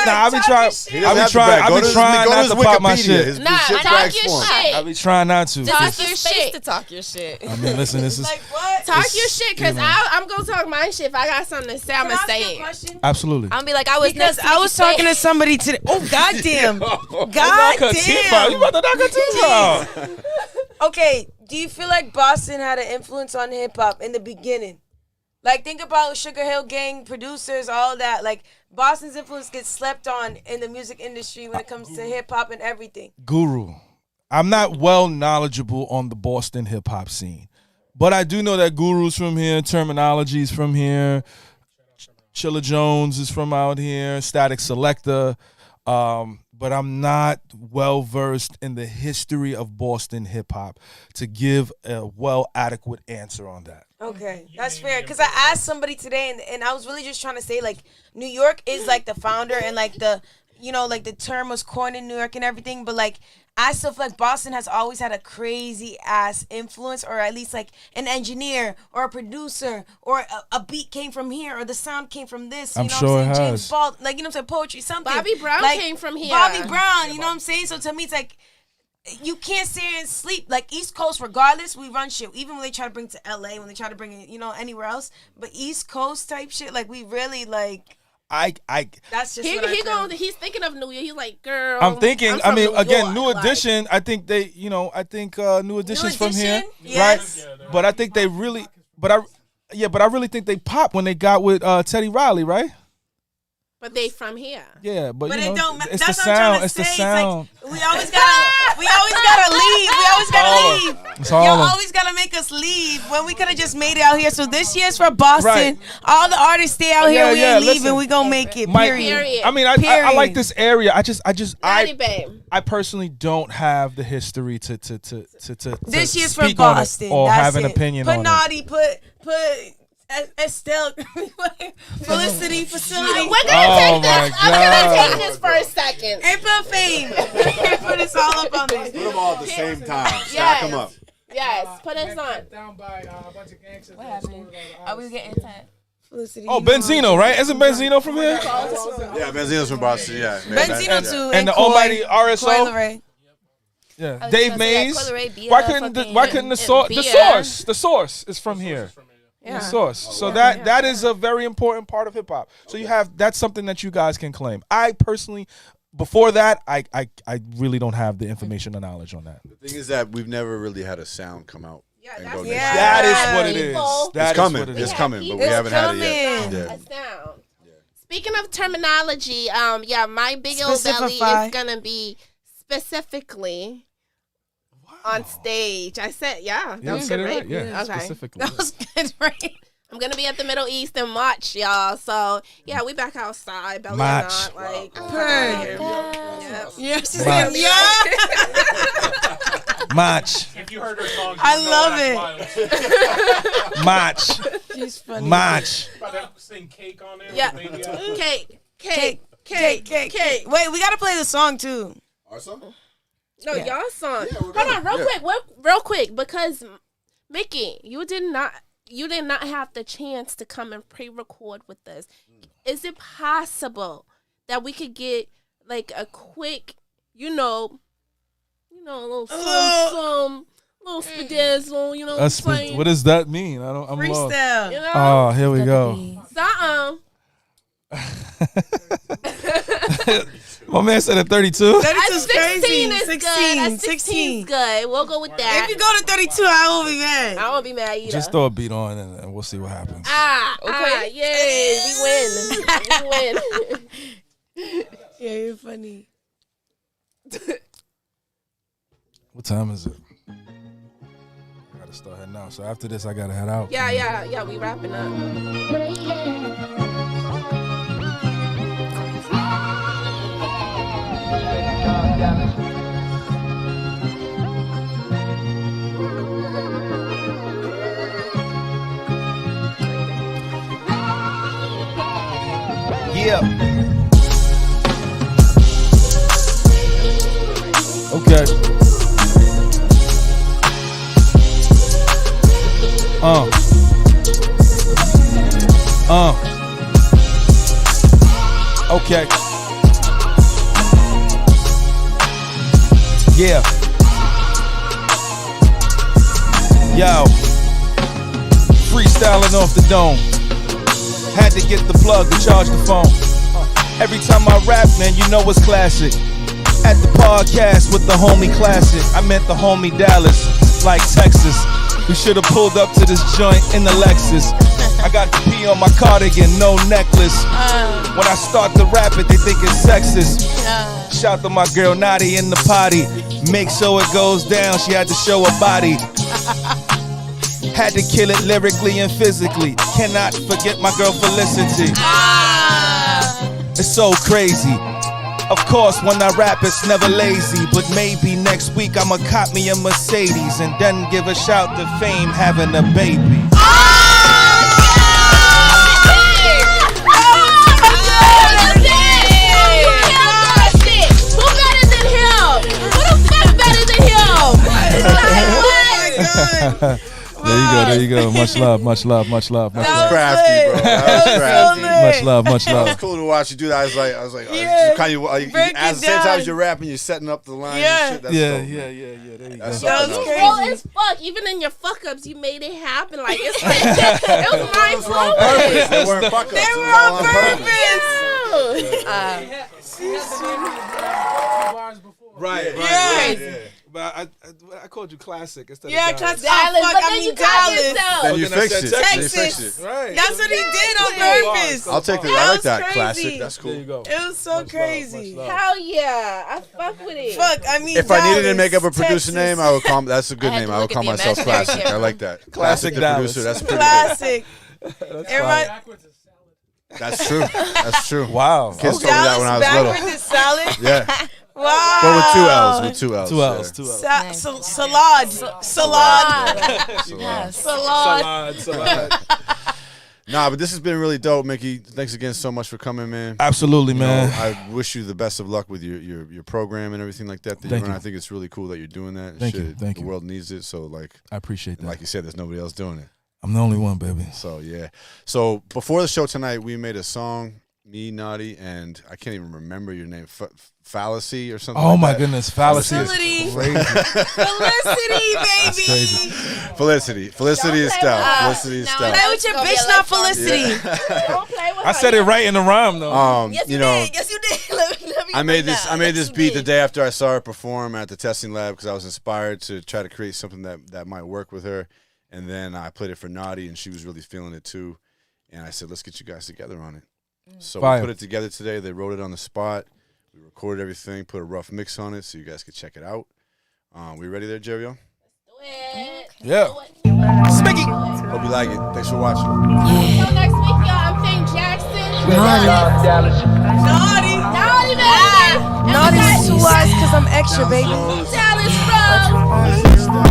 Nah, I be trying not to pop my shit. Nah, talk your shit. I be trying not to. Talk your shit. To talk your shit. I mean, listen, this is Talk your shit, because I'm going to talk my shit. If I got something to say, I'm going to say it. absolutely. I'm gonna be like, I was Because next I was talking to somebody today. Oh, goddamn. Knock her teeth out. You about to knock her teeth out. Okay, do you feel like Boston had an influence on hip hop in the beginning? Like, think about Sugar Hill Gang, producers, all that. Like, Boston's influence gets slept on in the music industry when it comes to hip hop and everything. Guru. I'm not well knowledgeable on the Boston hip hop scene, but I do know that Guru's from here, Terminology's from here, Chilla Jones is from out here, Static Selector. But I'm not well versed in the history of Boston hip hop to give a adequate answer on that. Okay, that's fair. Because I asked somebody today, and I was really just trying to say, like, New York is, like, the founder, and, like, like, the term was coined in New York and everything, but, like, I still feel like Boston has always had a crazy-ass influence, or at least, like, an engineer or a producer, or a beat came from here, or the sound came from this, you I'm know sure what I'm it saying? has. James Baldwin, like, you know what I'm saying? Poetry, something. Bobby Brown Like, came from here. Bobby Brown, you know what I'm saying? So, to me, it's like, you can't sit here and sleep. Like, East Coast, regardless, we run shit. Even when they try to bring it to LA, when they try to bring it, anywhere else. But East Coast type shit, like, we really, like, that's just what I feel. He's thinking of New York. He's like, girl. I'm thinking. from New Again, York, New like- Edition. I think they. New Edition's from here, Yes. right? But I think they really. But I really think they popped when they got with Teddy Riley, right? But they from here. Yeah, but But you it know, don't matter. it's the That's what I'm trying sound. to It's the say. sound. It's like, we always gotta leave. We always gotta leave. It's Y'all all always gotta make us leave when we could have just made it out here. So this year's for Boston. Right. All the artists stay out here. We ain't leaving. listen. We gonna make it. My- Period. I mean, I Period. like this area. Naughty babe. I personally don't have the history to This year's for speak on it Boston. or That's have an it. opinion put on naughty, Put Estelle, Felicity, facility. We're gonna take my this. I'm gonna take this for a second. April Fame. Put us all up on this. Put them all at the same time. Stack Yes. them up. Yes, put us on. Down by a bunch of gangsters. What happened? Are we getting time? Felicity. Oh, Benzino, right? Isn't Benzino from here? Yeah, Benzino's from Boston. Yeah, Benzino too. And the Coy, almighty Coy RSO. Leray. Yeah, I was Dave gonna say, Mays. Coy Leray be Why a couldn't fucking- the source is from here? Yeah. The source. So that is a very important part of hip hop. So you have that's something that you guys can claim. I personally, before that, I really don't have the information or knowledge on that. The thing is that we've never really had a sound come out. Yeah, and that's go it. next. Yeah. That is what it is. People. That It's is coming. what it It's is. coming, but we It's haven't had it yet. coming. Yeah. A sound. Speaking of terminology, my big old belly Specify. is gonna be specifically on stage. I said, Yeah, that was said good, it right? right. Yeah, Okay. specifically. That was good, right? I'm gonna be at the Middle East in March, y'all. So yeah, we back outside, belly or March. not, like. Purr. Yep. Yeah, she's March. like, yeah. March, If you heard her song, I love it. March, She's funny. March. About to sing Cake on there. Yeah. with Baby Cake. Wait, we gotta play the song too. Our song? No, Yeah. y'all song. Yeah, we're Hold on, good. real quick, because Mickey, you did not have the chance to come and pre-record with us. Is it possible that we could get like a quick, a little some little spadezzle, you know what I'm saying? What does that mean? I'm lost. Freestyle. You know? Oh, here we go. Something. My man said at 32. 32's 16 crazy. is 16, good. 16 16. is good. We'll go with that. If you go to 32, I will be mad. I won't be mad either. Just throw a beat on and we'll see what happens. Yay, we win. Yeah, you're funny. What time is it? I gotta start heading out. So after this, I gotta head out. Yeah, we wrapping up. Yeah. Okay. Okay. Yeah. Yo. Freestyling off the dome. Had to get the plug to charge the phone. Every time I rap, man, you know it's classic. At the podcast with the homie Classic. I meant the homie Dallas, like Texas. We should have pulled up to this joint in the Lexus. I got the P on my cardigan, no necklace. When I start to rap it, they think it's sexist. Shout to my girl Nadi in the potty. Make sure it goes down, she had to show her body. Had to kill it lyrically and physically. Cannot forget my girl Felicity. It's so crazy. Of course, when I rap, it's never lazy. But maybe next week I'ma cop me a Mercedes and then give a shout to Fame having a baby. Who better than him? Who the fuck better than him? Like, what? There you go. Much love, much love, much love. Much That was love. crafty, bro. That was crafty. Much love, much It was love. cool to watch you do that. I was like, Yeah. kind of Break at it the same time down. as you're rapping, you're setting up the lines Yeah. and shit. That's Yeah. dope, There man. you go. That's That something was else. Raw crazy. as fuck. Even in your fuck ups, you made it happen. Like it's like it was mind blowing. They weren't fuck ups. They It were was all on purpose. Bars before. Right. Yeah. But I called you Classic instead Yeah, of Dallas. classic. Dallas, Oh, fuck, but I then mean you got Dallas. yourself. Then you then I fixed said it. Then you Texas. fixed it. Right. That's what he did on purpose. I'll take that. That I like was that. crazy. Classic. That's There you cool. go. It was so Much crazy. love, much love. Hell yeah, I fuck with it. Fuck, I mean, If I needed to Dallas, make up a producer Texas. name, I would call. That's a good I had name. to I would look at call the myself imaginary Classic. I camera. like that. Classic Classic the Dallas. producer. That's pretty good. Classic. That's Everyone, Backwards is salad. That's true. That's true. Wow. Kids told me that when I was backwards little. is salad. Yeah. Wow. But with two L's. With two L's. Two L's. yeah. Two L's. Salad. Salad. Yes. Salon. Salad. Nah, but this has been really dope, Mickey. Thanks again so much for coming, man. Absolutely, man. I wish you the best of luck with your program and everything like that. Thank you. I think it's really cool that you're doing that. Thank you. Thank the you. world needs it. So like, I appreciate that. like you said, there's nobody else doing it. I'm the only one, baby. So yeah. So before the show tonight, we made a song, me, Naughty, and I can't even remember your name, Fallacy or something. Oh like my that. goodness, Fallacy is Felicity. crazy. Felicity, That's baby. crazy. Felicity Estelle. Felicity no, Estelle. Play with your It's gonna be bitch, a not love song. Felicity. Don't play with I said it right in the rhyme though. Yes, you know, did. Yes, you did. Let me I made break this. down. I made Yes, this you beat the did. day after I saw her perform at the testing lab because I was inspired to try to create something that might work with her. And then I played it for Naughty, and she was really feeling it too. And I said, let's get you guys together on it. So Fire. we put it together today. They wrote it on the spot. We recorded everything, put a rough mix on it so you guys could check it out. We ready there, Jerry? Yeah. Smicky. Hope you like it. Thanks for watching. So next week, y'all, I'm playing Jackson. Naughty. Naughty, baby. Naughty's too wise because I'm extra, baby. Dallas, bro.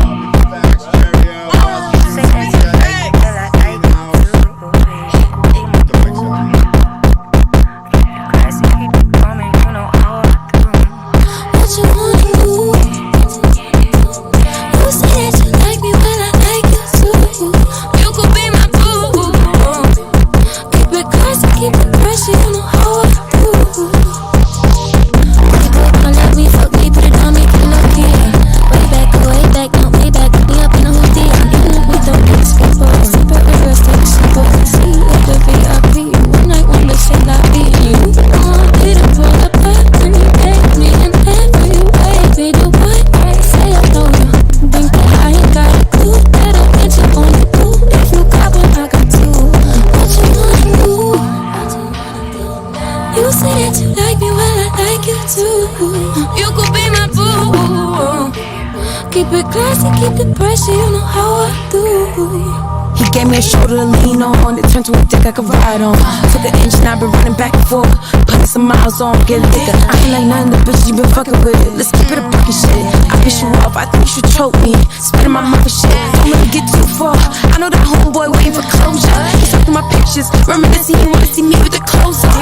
What you wanna do? You say that you like me, well I like you too. You could be my boo. Keep it classy, keep it pressure, you know how I do. People wanna let me fuck me, put it on me, kill up here. Way back, no, way back, put me up in a hoodie. We don't need to skip over, separate rivers, take a sip of the sea. At the VIP, one night, one day, say that be you. Know I'm Peter, pull up, and you gave me in every way. Be the one I say I know you. Think that I ain't got a clue, that I'll get you on the blue. If you got one, I got two. What you wanna do? You say that you like me, well I like you too. You could be my boo. Keep it classy, keep the pressure, you know how I do. He gave me a shoulder to lean on. It turned to a dick I could ride on. Took an inch and I've been running back and forth. Putting some miles on, get thicker. I ain't like none of the bitches you been fucking with. Let's keep it a bucket shit. I piss you off, I think you should choke me. Spitting my mouth and shit. Don't let me get too far. I know that homeboy waiting for closure. He's looking my pictures, reminiscing. He wanna see me with the clothes on.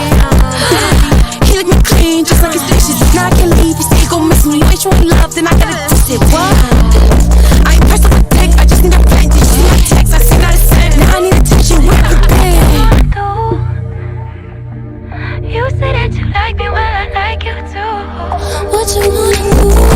He lick me clean, just like his dishes. Now I can't leave, he say he gon' miss me. You ain't showing love, then I gotta diss it. What? I ain't pressed on the dick, I just need a pen. Did you see my text? I seen out a cent. Now I need attention, where you been? You say that you like me, well I like you too. What you wanna do?